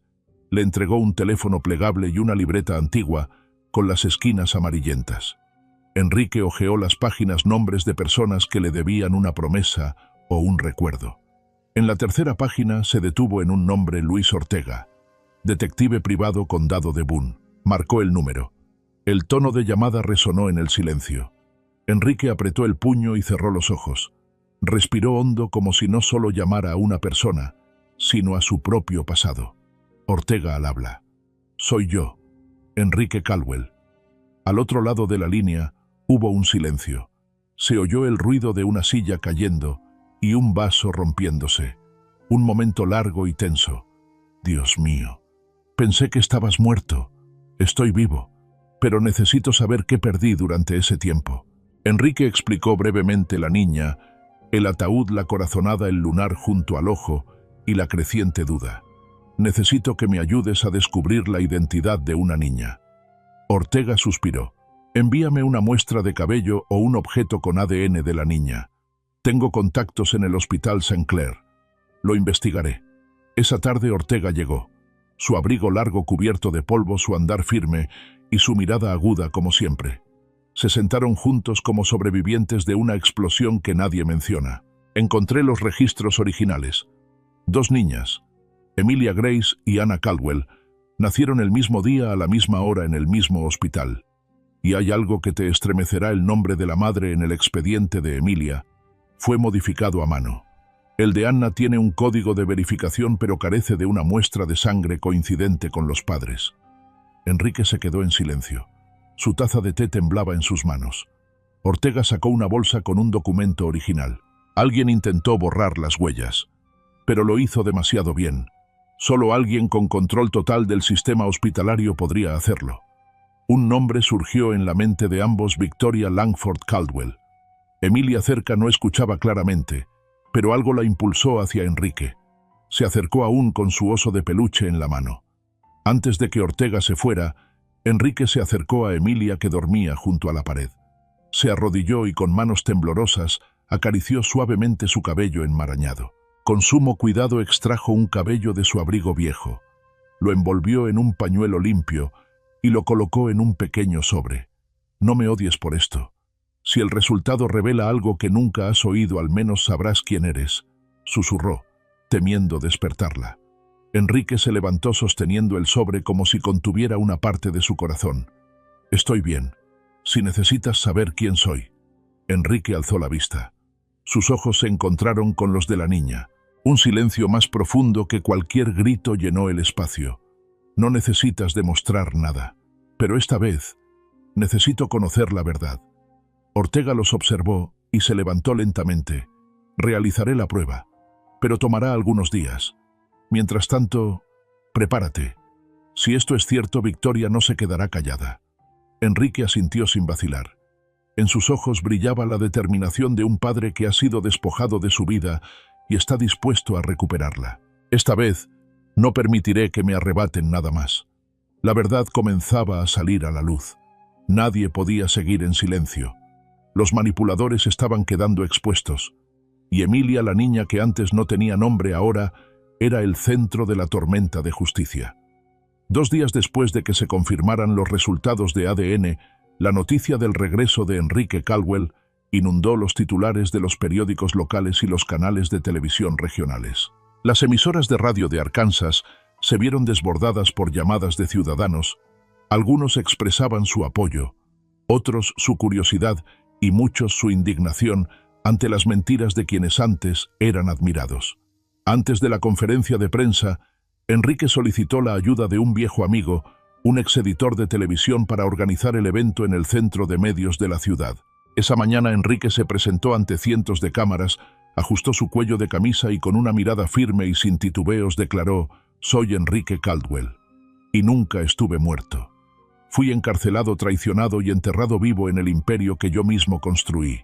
A: le entregó un teléfono plegable y una libreta antigua con las esquinas amarillentas. Enrique hojeó las páginas, nombres de personas que le debían una promesa o un recuerdo. En la tercera página se detuvo en un nombre: Luis Ortega, detective privado, Condado de Boone. Marcó el número. El tono de llamada resonó en el silencio. Enrique apretó el puño y cerró los ojos. Respiró hondo, como si no solo llamara a una persona, sino a su propio pasado. «Ortega al habla. Soy yo, Enrique Caldwell». Al otro lado de la línea hubo un silencio. Se oyó el ruido de una silla cayendo y un vaso rompiéndose. Un momento largo y tenso. «Dios mío, pensé que estabas muerto. Estoy vivo, pero necesito saber qué perdí durante ese tiempo». Enrique explicó brevemente: la niña, el ataúd, la corazonada, el lunar junto al ojo y la creciente duda. «Necesito que me ayudes a descubrir la identidad de una niña». Ortega suspiró. «Envíame una muestra de cabello o un objeto con ADN de la niña. Tengo contactos en el Hospital St. Clair. Lo investigaré». Esa tarde Ortega llegó. su abrigo largo cubierto de polvo, su andar firme y su mirada aguda como siempre. Se sentaron juntos como sobrevivientes de una explosión que nadie menciona. Encontré los registros originales. 2 niñas, Emilia Grace y Anna Caldwell, nacieron el mismo día a la misma hora en el mismo hospital. Y hay algo que te estremecerá: el nombre de la madre en el expediente de Emilia fue modificado a mano. El de Anna tiene un código de verificación, pero carece de una muestra de sangre coincidente con los padres. Enrique se quedó en silencio. Su taza de té temblaba en sus manos. Ortega sacó una bolsa con un documento original. Alguien intentó borrar las huellas, pero lo hizo demasiado bien. Solo alguien con control total del sistema hospitalario podría hacerlo. Un nombre surgió en la mente de ambos: Victoria Langford Caldwell. Emilia cerca no escuchaba claramente, pero algo la impulsó hacia Enrique. Se acercó aún con su oso de peluche en la mano. Antes de que Ortega se fuera, Enrique se acercó a Emilia, que dormía junto a la pared. Se arrodilló y con manos temblorosas acarició suavemente su cabello enmarañado. Con sumo cuidado extrajo un cabello de su abrigo viejo, lo envolvió en un pañuelo limpio y lo colocó en un pequeño sobre. No me odies por esto. Si el resultado revela algo que nunca has oído, al menos sabrás quién eres, susurró, temiendo despertarla. Enrique se levantó sosteniendo el sobre como si contuviera una parte de su corazón. Estoy bien. Si necesitas saber quién soy. Enrique alzó la vista. Sus ojos se encontraron con los de la niña. Un silencio más profundo que cualquier grito llenó el espacio. No necesitas demostrar nada, pero esta vez necesito conocer la verdad. Ortega los observó y se levantó lentamente. Realizaré la prueba, pero tomará algunos días. Mientras tanto, prepárate. Si esto es cierto, Victoria no se quedará callada. Enrique asintió sin vacilar. En sus ojos brillaba la determinación de un padre que ha sido despojado de su vida y está dispuesto a recuperarla. Esta vez, no permitiré que me arrebaten nada más. La verdad comenzaba a salir a la luz. Nadie podía seguir en silencio. Los manipuladores estaban quedando expuestos. Y Emilia, la niña que antes no tenía nombre, ahora era el centro de la tormenta de justicia. 2 días después de que se confirmaran los resultados de ADN, la noticia del regreso de Enrique Caldwell inundó los titulares de los periódicos locales y los canales de televisión regionales. Las emisoras de radio de Arkansas se vieron desbordadas por llamadas de ciudadanos. Algunos expresaban su apoyo, otros su curiosidad y muchos su indignación ante las mentiras de quienes antes eran admirados. Antes de la conferencia de prensa, Enrique solicitó la ayuda de un viejo amigo, un exeditor de televisión, para organizar el evento en el centro de medios de la ciudad. Esa mañana Enrique se presentó ante cientos de cámaras, ajustó su cuello de camisa y con una mirada firme y sin titubeos declaró: «Soy Enrique Caldwell, y nunca estuve muerto. Fui encarcelado, traicionado y enterrado vivo en el imperio que yo mismo construí.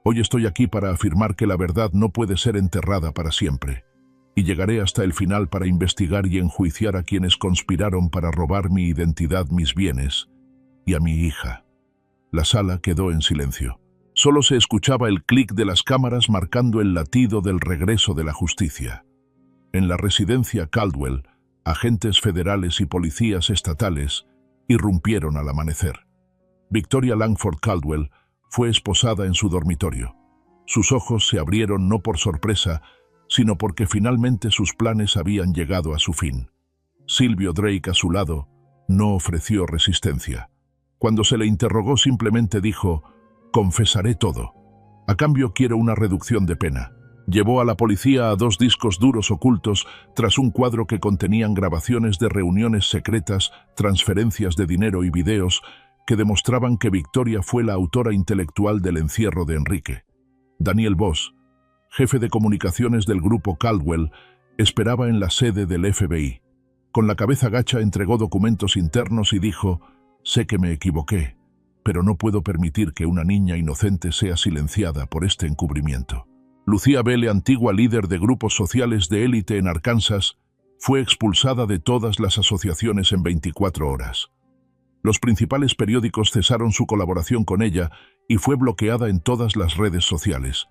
A: Hoy estoy aquí para afirmar que la verdad no puede ser enterrada para siempre. Y llegaré hasta el final para investigar y enjuiciar a quienes conspiraron para robar mi identidad, mis bienes y a mi hija». La sala quedó en silencio. Solo se escuchaba el clic de las cámaras marcando el latido del regreso de la justicia. En la residencia Caldwell, agentes federales y policías estatales irrumpieron al amanecer. Victoria Langford Caldwell fue esposada en su dormitorio. Sus ojos se abrieron no por sorpresa, sino porque finalmente sus planes habían llegado a su fin. Silvio Drake, a su lado, no ofreció resistencia. Cuando se le interrogó, simplemente dijo: «Confesaré todo. A cambio quiero una reducción de pena». Llevó a la policía a 2 discos duros ocultos tras un cuadro que contenían grabaciones de reuniones secretas, transferencias de dinero y videos que demostraban que Victoria fue la autora intelectual del encierro de Enrique. Daniel Voss, jefe de comunicaciones del grupo Caldwell, esperaba en la sede del FBI. Con la cabeza gacha entregó documentos internos y dijo: «Sé que me equivoqué, pero no puedo permitir que una niña inocente sea silenciada por este encubrimiento». Lucía Belle, antigua líder de grupos sociales de élite en Arkansas, fue expulsada de todas las asociaciones en 24 horas. Los principales periódicos cesaron su colaboración con ella y fue bloqueada en todas las redes sociales.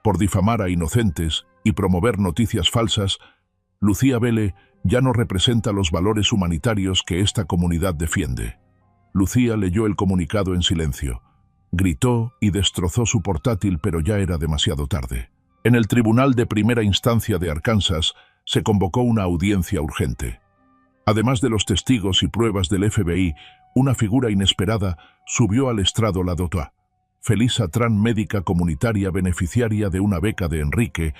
A: Por difamar a inocentes y promover noticias falsas, Lucía Belle Ya no representa los valores humanitarios que esta comunidad defiende. Lucía leyó el comunicado en silencio. Gritó y destrozó su portátil, pero ya era demasiado tarde. En el Tribunal de Primera Instancia de Arkansas se convocó una audiencia urgente. Además de los testigos y pruebas del FBI, una figura inesperada subió al estrado. La Dra. Felisa Tran, médica comunitaria beneficiaria de una beca de Enrique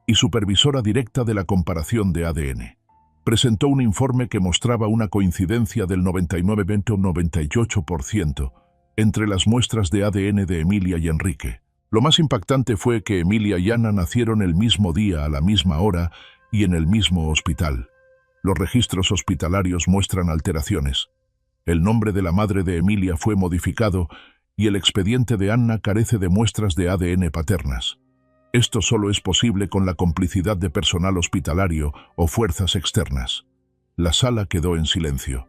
A: y supervisora directa de la comparación de ADN. Presentó un informe que mostraba una coincidencia del 99,98% entre las muestras de ADN de Emilia y Enrique. Lo más impactante fue que Emilia y Ana nacieron el mismo día, a la misma hora y en el mismo hospital. Los registros hospitalarios muestran alteraciones. El nombre de la madre de Emilia fue modificado y el expediente de Anna carece de muestras de ADN paternas. Esto solo es posible con la complicidad de personal hospitalario o fuerzas externas. La sala quedó en silencio.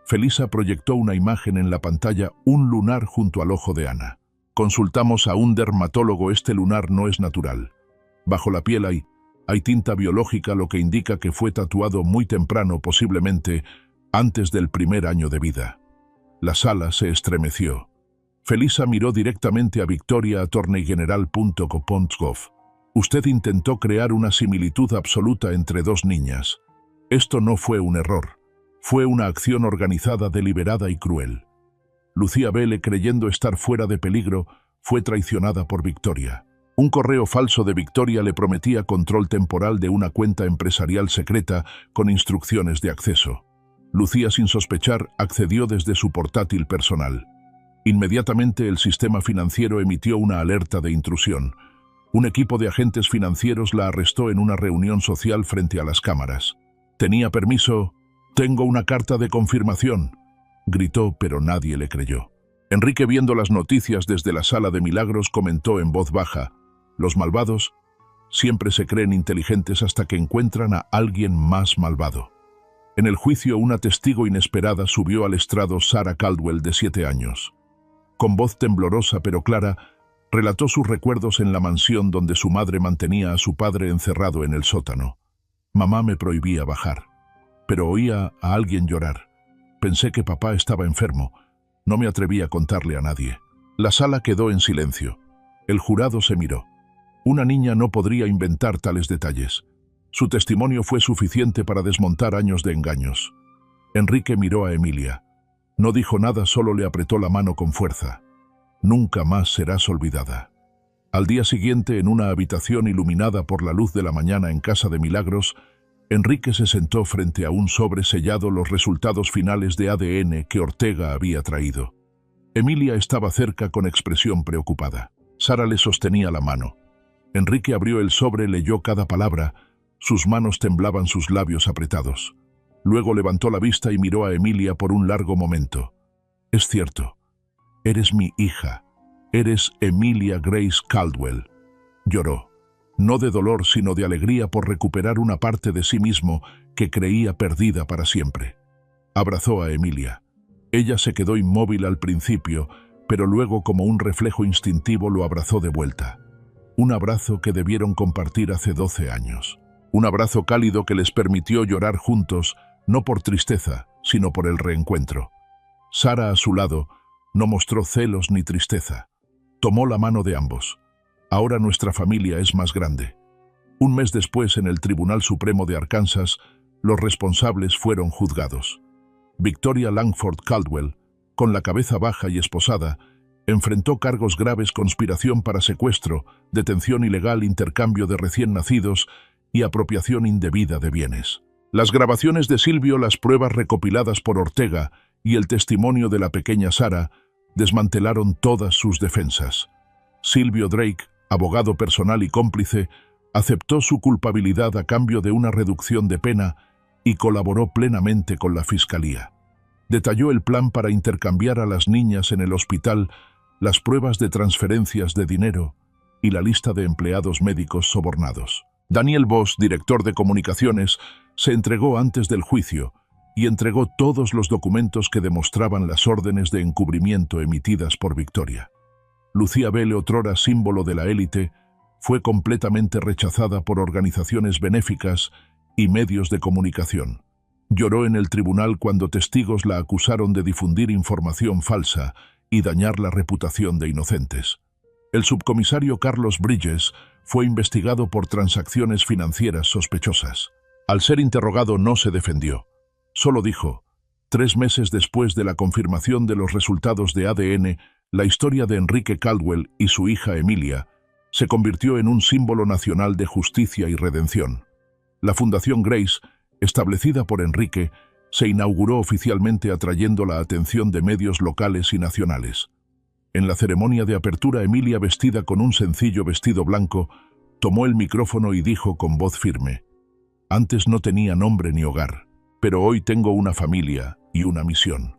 A: Felisa proyectó una imagen en la pantalla, un lunar junto al ojo de Ana. Consultamos a un dermatólogo, este lunar no es natural. Bajo la piel hay tinta biológica, lo que indica que fue tatuado muy temprano, posiblemente antes del primer año de vida. La sala se estremeció. Felisa miró directamente a Victoria, attorneygeneral.gov. Usted intentó crear una similitud absoluta entre dos niñas. Esto no fue un error. Fue una acción organizada, deliberada y cruel. Lucía Belle, creyendo estar fuera de peligro, fue traicionada por Victoria. Un correo falso de Victoria le prometía control temporal de una cuenta empresarial secreta con instrucciones de acceso. Lucía, sin sospechar, accedió desde su portátil personal. Inmediatamente el sistema financiero emitió una alerta de intrusión. Un equipo de agentes financieros la arrestó en una reunión social frente a las cámaras. ¿Tenía permiso? «Tengo una carta de confirmación», gritó, pero nadie le creyó. Enrique, viendo las noticias desde la sala de milagros, comentó en voz baja: «Los malvados siempre se creen inteligentes hasta que encuentran a alguien más malvado». En el juicio, una testigo inesperada subió al estrado, Sarah Caldwell, de 7 años. Con voz temblorosa pero clara, relató sus recuerdos en la mansión donde su madre mantenía a su padre encerrado en el sótano. «Mamá me prohibía bajar, pero oía a alguien llorar. Pensé que papá estaba enfermo. No me atreví a contarle a nadie». La sala quedó en silencio. El jurado se miró. Una niña no podría inventar tales detalles. Su testimonio fue suficiente para desmontar años de engaños. Enrique miró a Emilia. No dijo nada, solo le apretó la mano con fuerza. «Nunca más serás olvidada». Al día siguiente, en una habitación iluminada por la luz de la mañana en Casa de Milagros, Enrique se sentó frente a un sobre sellado, los resultados finales de ADN que Ortega había traído. Emilia estaba cerca con expresión preocupada. Sara le sostenía la mano. Enrique abrió el sobre, leyó cada palabra. Sus manos temblaban, sus labios apretados. Luego levantó la vista y miró a Emilia por un largo momento. «Es cierto. Eres mi hija. Eres Emilia Grace Caldwell». Lloró. No de dolor, sino de alegría por recuperar una parte de sí mismo que creía perdida para siempre. Abrazó a Emilia. Ella se quedó inmóvil al principio, pero luego, como un reflejo instintivo, lo abrazó de vuelta. Un abrazo que debieron compartir hace 12 años. Un abrazo cálido que les permitió llorar juntos, no por tristeza, sino por el reencuentro. Sara, a su lado, no mostró celos ni tristeza. Tomó la mano de ambos. «Ahora nuestra familia es más grande». Un mes después, en el Tribunal Supremo de Arkansas, los responsables fueron juzgados. Victoria Langford Caldwell, con la cabeza baja y esposada, enfrentó cargos graves: conspiración para secuestro, detención ilegal, intercambio de recién nacidos y apropiación indebida de bienes. Las grabaciones de Silvio, las pruebas recopiladas por Ortega y el testimonio de la pequeña Sara desmantelaron todas sus defensas. Silvio Drake, abogado personal y cómplice, aceptó su culpabilidad a cambio de una reducción de pena y colaboró plenamente con la fiscalía. Detalló el plan para intercambiar a las niñas en el hospital, las pruebas de transferencias de dinero y la lista de empleados médicos sobornados. Daniel Voss, director de comunicaciones, se entregó antes del juicio y entregó todos los documentos que demostraban las órdenes de encubrimiento emitidas por Victoria. Lucía Belle, otrora símbolo de la élite, fue completamente rechazada por organizaciones benéficas y medios de comunicación. Lloró en el tribunal cuando testigos la acusaron de difundir información falsa y dañar la reputación de inocentes. El subcomisario Carlos Bridges fue investigado por transacciones financieras sospechosas. Al ser interrogado no se defendió. Solo dijo: 3 meses después de la confirmación de los resultados de ADN, la historia de Enrique Caldwell y su hija Emilia se convirtió en un símbolo nacional de justicia y redención. La Fundación Grace, establecida por Enrique, se inauguró oficialmente atrayendo la atención de medios locales y nacionales. En la ceremonia de apertura, Emilia, vestida con un sencillo vestido blanco, tomó el micrófono y dijo con voz firme: «Antes no tenía nombre ni hogar, pero hoy tengo una familia y una misión».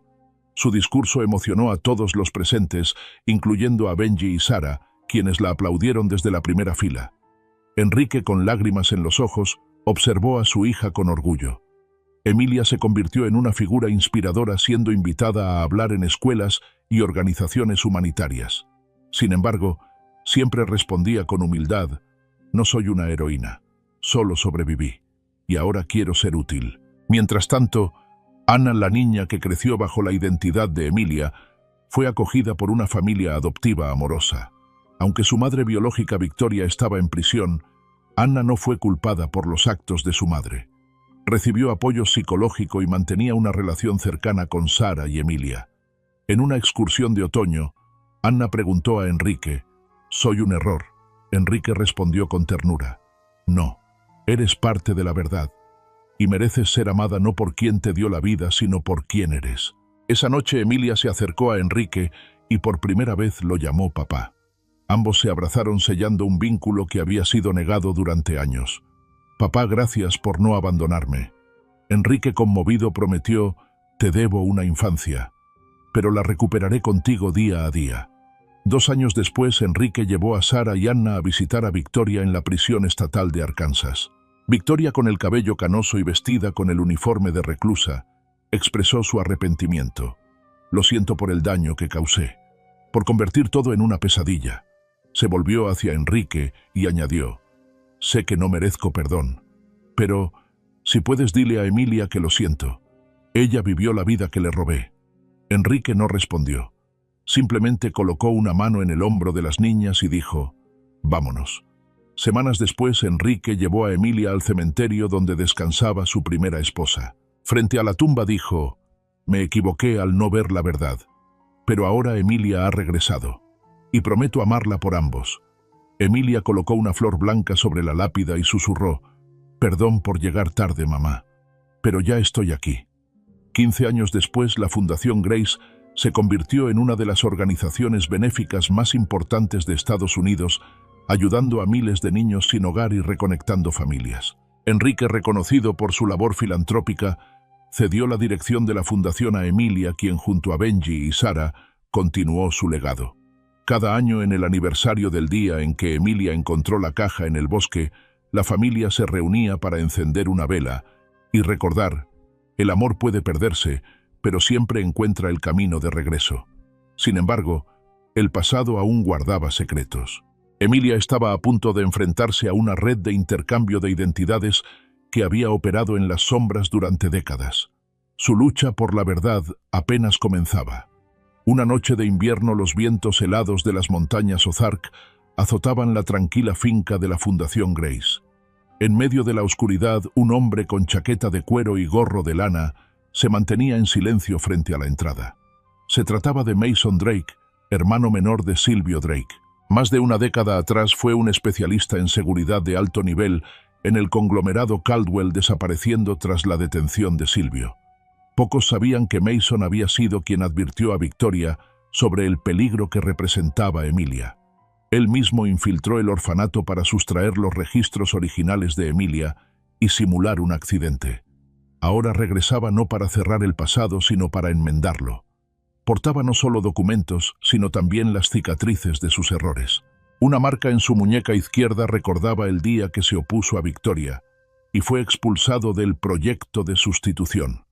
A: Su discurso emocionó a todos los presentes, incluyendo a Benji y Sara, quienes la aplaudieron desde la primera fila. Enrique, con lágrimas en los ojos, observó a su hija con orgullo. Emilia se convirtió en una figura inspiradora, siendo invitada a hablar en escuelas y organizaciones humanitarias. Sin embargo, siempre respondía con humildad: «No soy una heroína, solo sobreviví, y ahora quiero ser útil». Mientras tanto, Ana, la niña que creció bajo la identidad de Emilia, fue acogida por una familia adoptiva amorosa. Aunque su madre biológica Victoria estaba en prisión, Ana no fue culpada por los actos de su madre. Recibió apoyo psicológico y mantenía una relación cercana con Sara y Emilia. En una excursión de otoño, Ana preguntó a Enrique: «¿Soy un error?». Enrique respondió con ternura: «No, eres parte de la verdad, y mereces ser amada no por quien te dio la vida, sino por quien eres». Esa noche Emilia se acercó a Enrique y por primera vez lo llamó papá. Ambos se abrazaron, sellando un vínculo que había sido negado durante años. «Papá, gracias por no abandonarme». Enrique, conmovido, prometió: «Te debo una infancia, pero la recuperaré contigo día a día». 2 años después, Enrique llevó a Sara y Anna a visitar a Victoria en la prisión estatal de Arkansas. Victoria, con el cabello canoso y vestida con el uniforme de reclusa, expresó su arrepentimiento. «Lo siento por el daño que causé, por convertir todo en una pesadilla». Se volvió hacia Enrique y añadió: «Sé que no merezco perdón, pero si puedes, dile a Emilia que lo siento. Ella vivió la vida que le robé». Enrique no respondió. Simplemente colocó una mano en el hombro de las niñas y dijo: «Vámonos». Semanas después, Enrique llevó a Emilia al cementerio donde descansaba su primera esposa. Frente a la tumba dijo: «Me equivoqué al no ver la verdad, pero ahora Emilia ha regresado, y prometo amarla por ambos». Emilia colocó una flor blanca sobre la lápida y susurró: «Perdón por llegar tarde, mamá, pero ya estoy aquí». 15 años después, la Fundación Grace se convirtió en una de las organizaciones benéficas más importantes de Estados Unidos, ayudando a miles de niños sin hogar y reconectando familias. Enrique, reconocido por su labor filantrópica, cedió la dirección de la fundación a Emilia, quien junto a Benji y Sara continuó su legado. Cada año, en el aniversario del día en que Emilia encontró la caja en el bosque, la familia se reunía para encender una vela y recordar: el amor puede perderse, pero siempre encuentra el camino de regreso. Sin embargo, el pasado aún guardaba secretos. Emilia estaba a punto de enfrentarse a una red de intercambio de identidades que había operado en las sombras durante décadas. Su lucha por la verdad apenas comenzaba. Una noche de invierno, los vientos helados de las montañas Ozark azotaban la tranquila finca de la Fundación Grace. En medio de la oscuridad, un hombre con chaqueta de cuero y gorro de lana se mantenía en silencio frente a la entrada. Se trataba de Mason Drake, hermano menor de Silvio Drake. Más de una década atrás fue un especialista en seguridad de alto nivel en el conglomerado Caldwell, desapareciendo tras la detención de Silvio. Pocos sabían que Mason había sido quien advirtió a Victoria sobre el peligro que representaba Emilia. Él mismo infiltró el orfanato para sustraer los registros originales de Emilia y simular un accidente. Ahora regresaba no para cerrar el pasado, sino para enmendarlo. Portaba no solo documentos, sino también las cicatrices de sus errores. Una marca en su muñeca izquierda recordaba el día que se opuso a Victoria y fue expulsado del proyecto de sustitución.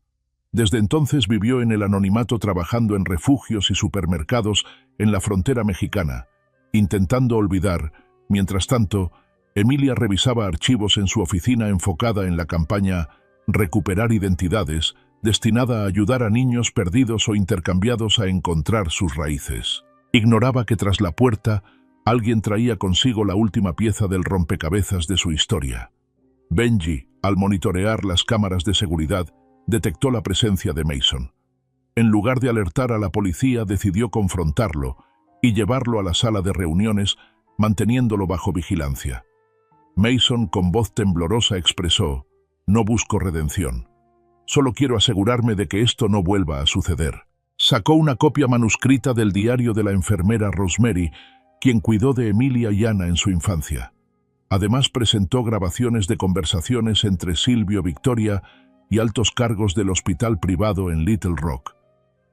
A: Desde entonces vivió en el anonimato, trabajando en refugios y supermercados en la frontera mexicana, intentando olvidar. Mientras tanto, Emilia revisaba archivos en su oficina enfocada en la campaña Recuperar Identidades, destinada a ayudar a niños perdidos o intercambiados a encontrar sus raíces. Ignoraba que tras la puerta alguien traía consigo la última pieza del rompecabezas de su historia. Benji, al monitorear las cámaras de seguridad, detectó la presencia de Mason. En lugar de alertar a la policía, decidió confrontarlo y llevarlo a la sala de reuniones, manteniéndolo bajo vigilancia. Mason, con voz temblorosa, expresó: «No busco redención. Solo quiero asegurarme de que esto no vuelva a suceder». Sacó una copia manuscrita del diario de la enfermera Rosemary, quien cuidó de Emilia y Anna en su infancia. Además, presentó grabaciones de conversaciones entre Silvio Victoria y altos cargos del hospital privado en Little Rock.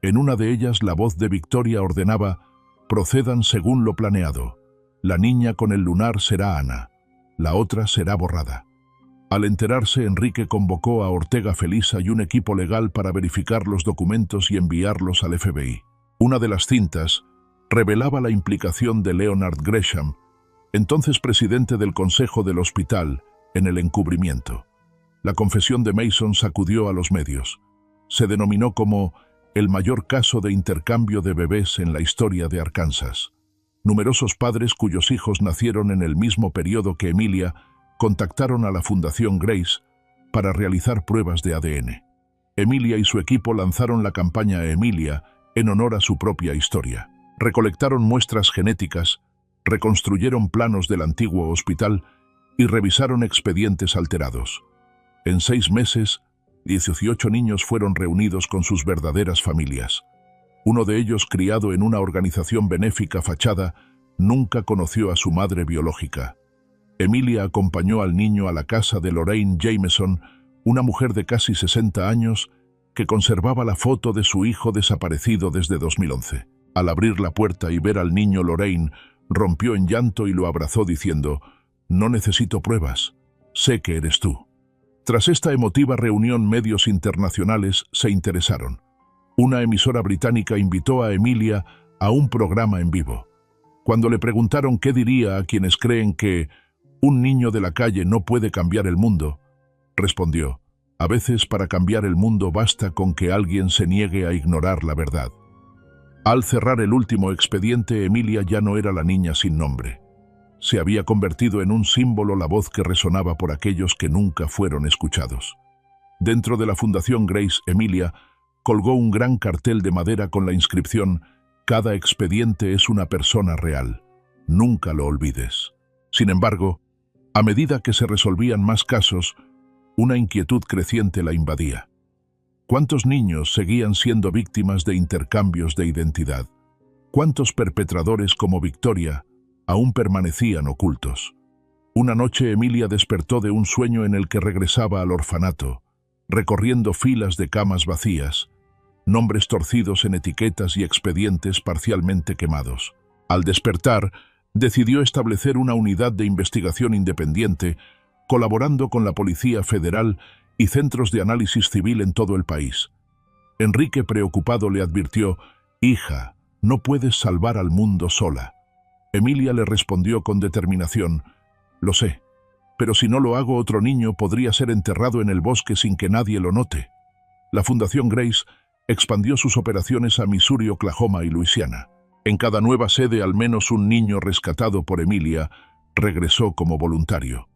A: En una de ellas, la voz de Victoria ordenaba: «Procedan según lo planeado. La niña con el lunar será Anna. La otra será borrada». Al enterarse, Enrique convocó a Ortega Felisa y un equipo legal para verificar los documentos y enviarlos al FBI. Una de las cintas revelaba la implicación de Leonard Gresham, entonces presidente del Consejo del Hospital, en el encubrimiento. La confesión de Mason sacudió a los medios. Se denominó como el mayor caso de intercambio de bebés en la historia de Arkansas. Numerosos padres cuyos hijos nacieron en el mismo periodo que Emilia contactaron a la Fundación Grace para realizar pruebas de ADN. Emilia y su equipo lanzaron la campaña Emilia en honor a su propia historia. Recolectaron muestras genéticas, reconstruyeron planos del antiguo hospital y revisaron expedientes alterados. En 6 meses, 18 niños fueron reunidos con sus verdaderas familias. Uno de ellos, criado en una organización benéfica fachada, nunca conoció a su madre biológica. Emilia acompañó al niño a la casa de Lorraine Jameson, una mujer de casi 60 años que conservaba la foto de su hijo desaparecido desde 2011. Al abrir la puerta y ver al niño, Lorraine rompió en llanto y lo abrazó diciendo: «No necesito pruebas, sé que eres tú». Tras esta emotiva reunión, medios internacionales se interesaron. Una emisora británica invitó a Emilia a un programa en vivo. Cuando le preguntaron qué diría a quienes creen que un niño de la calle no puede cambiar el mundo, respondió: «A veces para cambiar el mundo basta con que alguien se niegue a ignorar la verdad». Al cerrar el último expediente, Emilia ya no era la niña sin nombre. Se había convertido en un símbolo, la voz que resonaba por aquellos que nunca fueron escuchados. Dentro de la Fundación Grace, Emilia colgó un gran cartel de madera con la inscripción: «Cada expediente es una persona real. Nunca lo olvides». Sin embargo, a medida que se resolvían más casos, una inquietud creciente la invadía. ¿Cuántos niños seguían siendo víctimas de intercambios de identidad? ¿Cuántos perpetradores como Victoria aún permanecían ocultos? Una noche Emilia despertó de un sueño en el que regresaba al orfanato, recorriendo filas de camas vacías, nombres torcidos en etiquetas y expedientes parcialmente quemados. Al despertar, decidió establecer una unidad de investigación independiente, colaborando con la Policía Federal y centros de análisis civil en todo el país. Enrique, preocupado, le advirtió: «Hija, no puedes salvar al mundo sola». Emilia le respondió con determinación: «Lo sé, pero si no lo hago, otro niño podría ser enterrado en el bosque sin que nadie lo note». La Fundación Grace expandió sus operaciones a Missouri, Oklahoma y Luisiana. En cada nueva sede, al menos un niño rescatado por Emilia regresó como voluntario.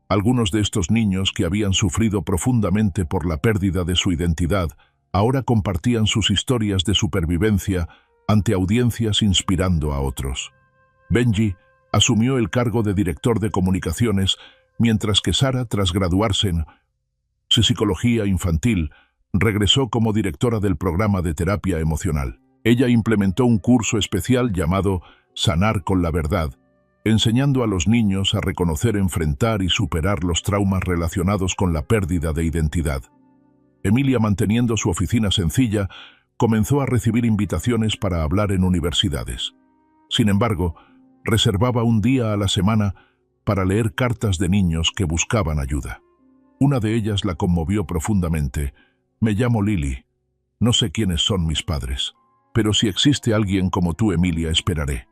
A: Algunos de estos niños, que habían sufrido profundamente por la pérdida de su identidad, ahora compartían sus historias de supervivencia ante audiencias, inspirando a otros. Benji asumió el cargo de director de comunicaciones, mientras que Sara, tras graduarse en psicología infantil, regresó como directora del programa de terapia emocional. Ella implementó un curso especial llamado Sanar con la Verdad, enseñando a los niños a reconocer, enfrentar y superar los traumas relacionados con la pérdida de identidad. Emilia, manteniendo su oficina sencilla, comenzó a recibir invitaciones para hablar en universidades. Sin embargo, reservaba un día a la semana para leer cartas de niños que buscaban ayuda. Una de ellas la conmovió profundamente. «Me llamo Lily. No sé quiénes son mis padres. Pero si existe alguien como tú, Emilia, esperaré.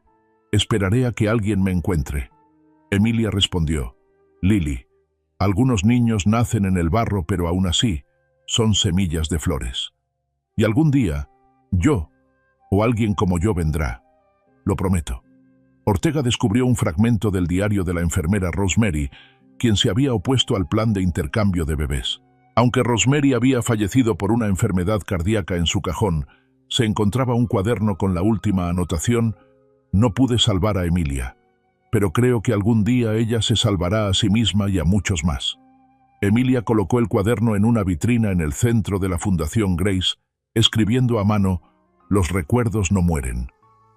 A: Esperaré a que alguien me encuentre». Emilia respondió: Lily, algunos niños nacen en el barro, pero aún así son semillas de flores. Y algún día, yo, o alguien como yo vendrá. Lo prometo. Ortega descubrió un fragmento del diario de la enfermera Rosemary, quien se había opuesto al plan de intercambio de bebés. Aunque Rosemary había fallecido por una enfermedad cardíaca en su cajón, se encontraba un cuaderno con la última anotación: no pude salvar a Emilia, pero creo que algún día ella se salvará a sí misma y a muchos más. Emilia colocó el cuaderno en una vitrina en el centro de la Fundación Grace, escribiendo a mano: los recuerdos no mueren,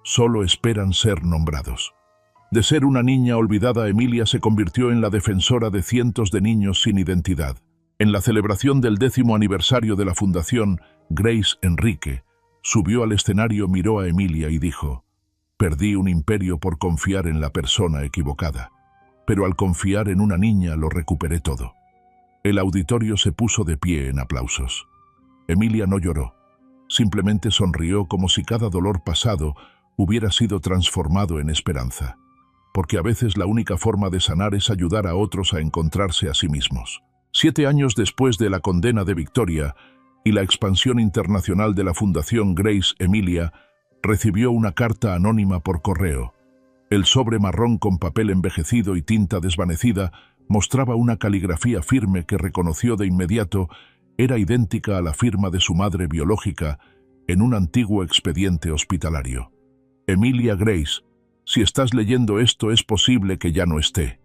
A: solo esperan ser nombrados. De ser una niña olvidada, Emilia se convirtió en la defensora de cientos de niños sin identidad. En la celebración del 10º aniversario de la Fundación, Grace Enrique subió al escenario, miró a Emilia y dijo: perdí un imperio por confiar en la persona equivocada, pero al confiar en una niña lo recuperé todo. El auditorio se puso de pie en aplausos. Emilia no lloró, simplemente sonrió como si cada dolor pasado hubiera sido transformado en esperanza, porque a veces la única forma de sanar es ayudar a otros a encontrarse a sí mismos. 7 años después de la condena de Victoria y la expansión internacional de la Fundación Grace, Emilia recibió una carta anónima por correo. El sobre marrón con papel envejecido y tinta desvanecida mostraba una caligrafía firme que reconoció de inmediato era idéntica a la firma de su madre biológica en un antiguo expediente hospitalario. Emilia Grace, si estás leyendo esto, es posible que ya no esté.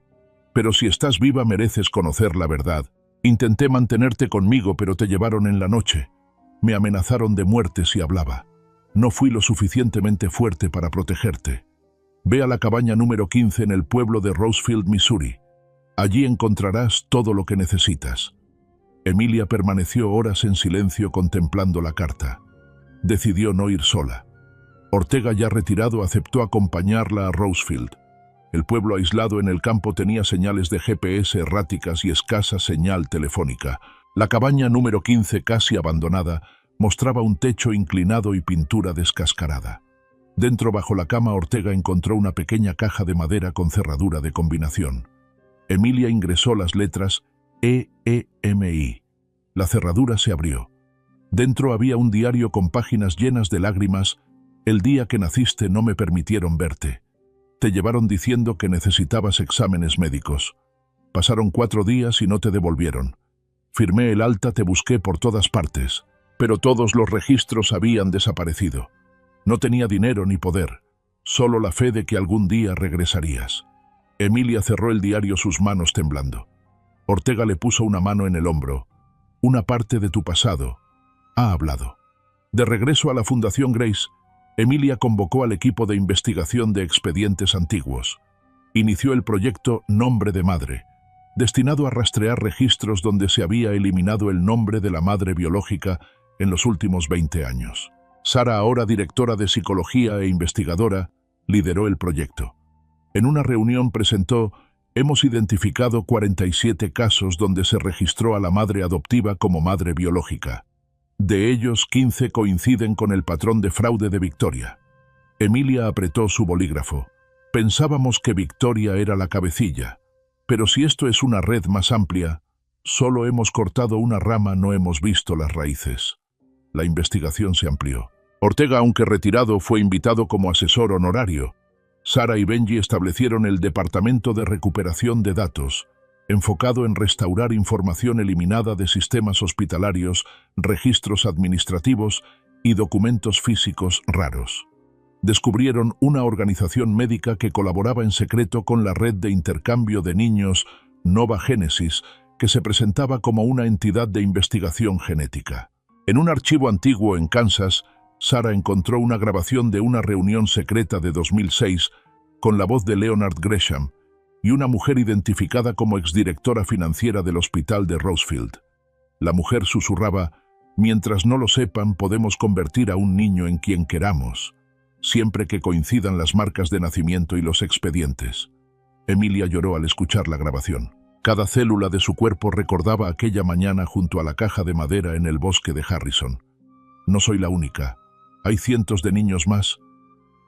A: Pero si estás viva, mereces conocer la verdad. Intenté mantenerte conmigo, pero te llevaron en la noche. Me amenazaron de muerte si hablaba. No fui lo suficientemente fuerte para protegerte. Ve a la cabaña número 15 en el pueblo de Rosefield, Missouri. Allí encontrarás todo lo que necesitas. Emilia permaneció horas en silencio contemplando la carta. Decidió no ir sola. Ortega, ya retirado, aceptó acompañarla a Rosefield. El pueblo aislado en el campo tenía señales de GPS erráticas y escasa señal telefónica. La cabaña número 15, casi abandonada, mostraba un techo inclinado y pintura descascarada. Dentro, bajo la cama, Ortega encontró una pequeña caja de madera con cerradura de combinación. Emilia ingresó las letras EEMI. La cerradura se abrió. Dentro había un diario con páginas llenas de lágrimas. El día que naciste no me permitieron verte. Te llevaron diciendo que necesitabas exámenes médicos. Pasaron 4 días y no te devolvieron. Firmé el alta, te busqué por todas partes, pero todos los registros habían desaparecido. No tenía dinero ni poder, solo la fe de que algún día regresarías. Emilia cerró el diario, sus manos temblando. Ortega le puso una mano en el hombro. Una parte de tu pasado ha hablado. De regreso a la Fundación Grace, Emilia convocó al equipo de investigación de expedientes antiguos. Inició el proyecto Nombre de Madre, destinado a rastrear registros donde se había eliminado el nombre de la madre biológica en los últimos 20 años. Sara, ahora directora de psicología e investigadora, lideró el proyecto. En una reunión presentó: hemos identificado 47 casos donde se registró a la madre adoptiva como madre biológica. De ellos, 15 coinciden con el patrón de fraude de Victoria. Emilia apretó su bolígrafo. Pensábamos que Victoria era la cabecilla, pero si esto es una red más amplia, solo hemos cortado una rama, no hemos visto las raíces. La investigación se amplió. Ortega, aunque retirado, fue invitado como asesor honorario. Sara y Benji establecieron el Departamento de Recuperación de Datos, enfocado en restaurar información eliminada de sistemas hospitalarios, registros administrativos y documentos físicos raros. Descubrieron una organización médica que colaboraba en secreto con la red de intercambio de niños Nova Genesis, que se presentaba como una entidad de investigación genética. En un archivo antiguo en Kansas, Sara encontró una grabación de una reunión secreta de 2006 con la voz de Leonard Gresham y una mujer identificada como exdirectora financiera del hospital de Rosefield. La mujer susurraba: mientras no lo sepan, podemos convertir a un niño en quien queramos, siempre que coincidan las marcas de nacimiento y los expedientes. Emilia lloró al escuchar la grabación. Cada célula de su cuerpo recordaba aquella mañana junto a la caja de madera en el bosque de Harrison. No soy la única. Hay cientos de niños más.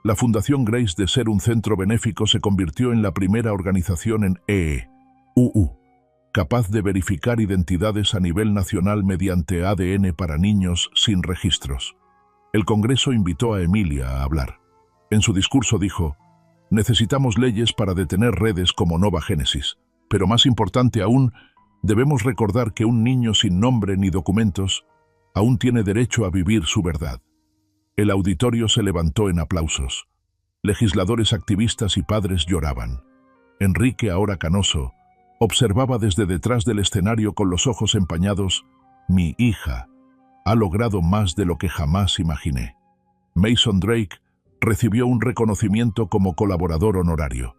A: La Fundación Grace, de ser un centro benéfico, se convirtió en la primera organización en UU, capaz de verificar identidades a nivel nacional mediante ADN para niños sin registros. El Congreso invitó a Emilia a hablar. En su discurso dijo: necesitamos leyes para detener redes como Nova Genesis, pero más importante aún, debemos recordar que un niño sin nombre ni documentos aún tiene derecho a vivir su verdad. El auditorio se levantó en aplausos. Legisladores, activistas y padres lloraban. Enrique, ahora canoso, observaba desde detrás del escenario con los ojos empañados. Mi hija ha logrado más de lo que jamás imaginé. Mason Drake recibió un reconocimiento como colaborador honorario.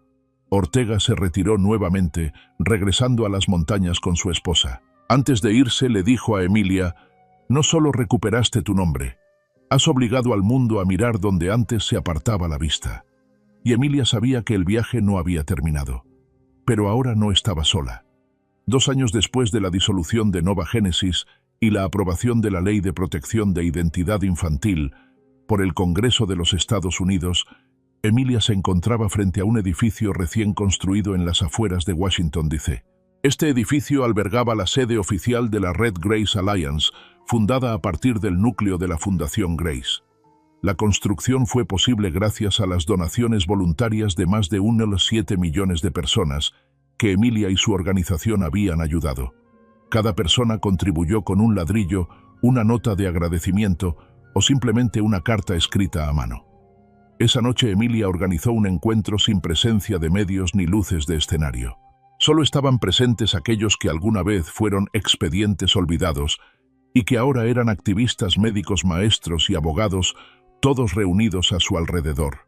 A: Ortega se retiró nuevamente, regresando a las montañas con su esposa. Antes de irse, le dijo a Emilia: no solo recuperaste tu nombre, has obligado al mundo a mirar donde antes se apartaba la vista. Y Emilia sabía que el viaje no había terminado. Pero ahora no estaba sola. 2 años después de la disolución de Nova Genesis y la aprobación de la Ley de Protección de Identidad Infantil por el Congreso de los Estados Unidos, Emilia se encontraba frente a un edificio recién construido en las afueras de Washington, D.C. Este edificio albergaba la sede oficial de la Red Grace Alliance, fundada a partir del núcleo de la Fundación Grace. La construcción fue posible gracias a las donaciones voluntarias de más de 1,7 millones de personas que Emilia y su organización habían ayudado. Cada persona contribuyó con un ladrillo, una nota de agradecimiento o simplemente una carta escrita a mano. Esa noche Emilia organizó un encuentro sin presencia de medios ni luces de escenario. Solo estaban presentes aquellos que alguna vez fueron expedientes olvidados y que ahora eran activistas, médicos, maestros y abogados, todos reunidos a su alrededor.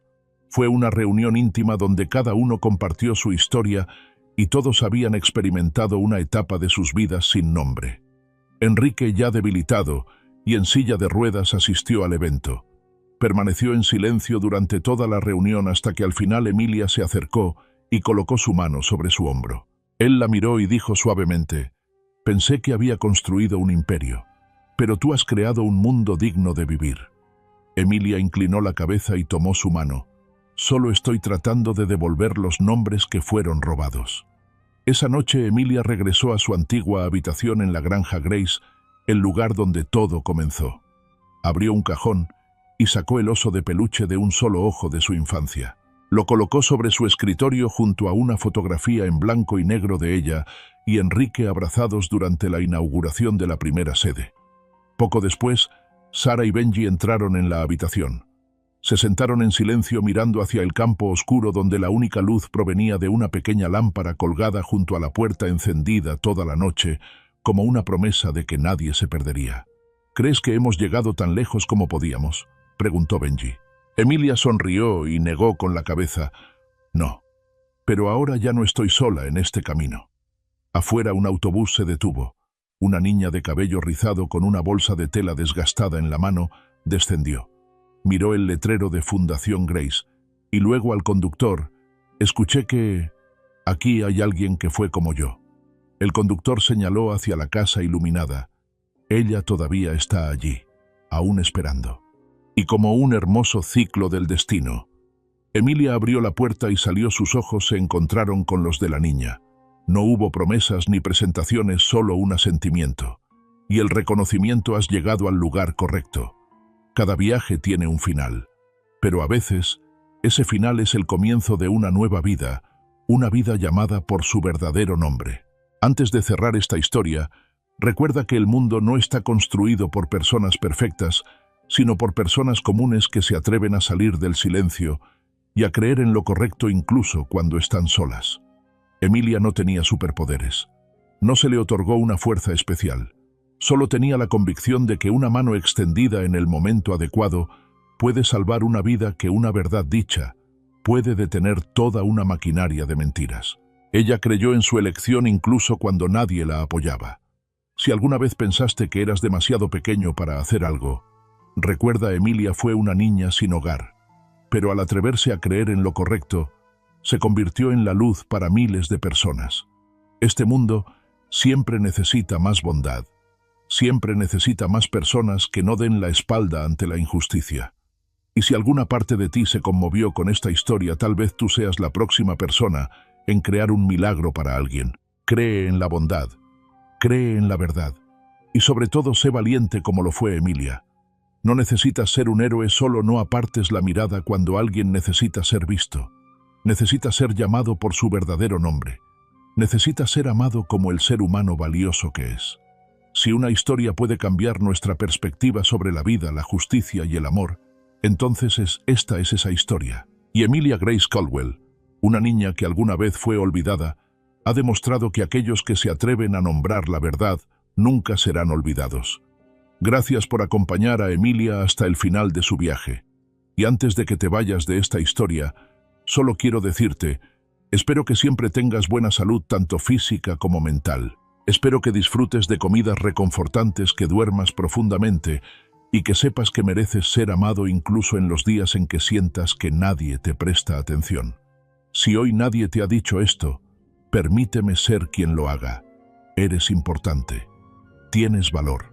A: Fue una reunión íntima donde cada uno compartió su historia y todos habían experimentado una etapa de sus vidas sin nombre. Enrique, ya debilitado y en silla de ruedas, asistió al evento. Permaneció en silencio durante toda la reunión hasta que al final Emilia se acercó y colocó su mano sobre su hombro. Él la miró y dijo suavemente: pensé que había construido un imperio, pero tú has creado un mundo digno de vivir. Emilia inclinó la cabeza y tomó su mano. Solo estoy tratando de devolver los nombres que fueron robados. Esa noche Emilia regresó a su antigua habitación en la granja Grace, el lugar donde todo comenzó. Abrió un cajón y sacó el oso de peluche de un solo ojo de su infancia. Lo colocó sobre su escritorio junto a una fotografía en blanco y negro de ella y Enrique abrazados durante la inauguración de la primera sede. Poco después, Sara y Benji entraron en la habitación. Se sentaron en silencio mirando hacia el campo oscuro donde la única luz provenía de una pequeña lámpara colgada junto a la puerta encendida toda la noche, como una promesa de que nadie se perdería. ¿Crees que hemos llegado tan lejos como podíamos?, preguntó Benji. Emilia sonrió y negó con la cabeza. No, pero ahora ya no estoy sola en este camino. Afuera un autobús se detuvo. Una niña de cabello rizado con una bolsa de tela desgastada en la mano descendió. Miró el letrero de Fundación Grace y luego al conductor. Escuché que aquí hay alguien que fue como yo. El conductor señaló hacia la casa iluminada. Ella todavía está allí, aún esperando. Y como un hermoso ciclo del destino, Emilia abrió la puerta y salió. Sus ojos se encontraron con los de la niña. No hubo promesas ni presentaciones, solo un asentimiento. Y el reconocimiento: has llegado al lugar correcto. Cada viaje tiene un final, pero a veces ese final es el comienzo de una nueva vida, una vida llamada por su verdadero nombre. Antes de cerrar esta historia, recuerda que el mundo no está construido por personas perfectas, sino por personas comunes que se atreven a salir del silencio y a creer en lo correcto incluso cuando están solas. Emilia no tenía superpoderes. No se le otorgó una fuerza especial. Solo tenía la convicción de que una mano extendida en el momento adecuado puede salvar una vida, que una verdad dicha puede detener toda una maquinaria de mentiras. Ella creyó en su elección incluso cuando nadie la apoyaba. Si alguna vez pensaste que eras demasiado pequeño para hacer algo, recuerda, Emilia fue una niña sin hogar, pero al atreverse a creer en lo correcto, se convirtió en la luz para miles de personas. Este mundo siempre necesita más bondad, siempre necesita más personas que no den la espalda ante la injusticia. Y si alguna parte de ti se conmovió con esta historia, tal vez tú seas la próxima persona en crear un milagro para alguien. Cree en la bondad, cree en la verdad y sobre todo sé valiente como lo fue Emilia. No necesitas ser un héroe, solo no apartes la mirada cuando alguien necesita ser visto. Necesita ser llamado por su verdadero nombre. Necesita ser amado como el ser humano valioso que es. Si una historia puede cambiar nuestra perspectiva sobre la vida, la justicia y el amor, entonces esta es esa historia. Y Emilia Grace Caldwell, una niña que alguna vez fue olvidada, ha demostrado que aquellos que se atreven a nombrar la verdad nunca serán olvidados. Gracias por acompañar a Emilia hasta el final de su viaje. Y antes de que te vayas de esta historia, solo quiero decirte, espero que siempre tengas buena salud tanto física como mental. Espero que disfrutes de comidas reconfortantes, que duermas profundamente y que sepas que mereces ser amado incluso en los días en que sientas que nadie te presta atención. Si hoy nadie te ha dicho esto, permíteme ser quien lo haga. Eres importante. Tienes valor.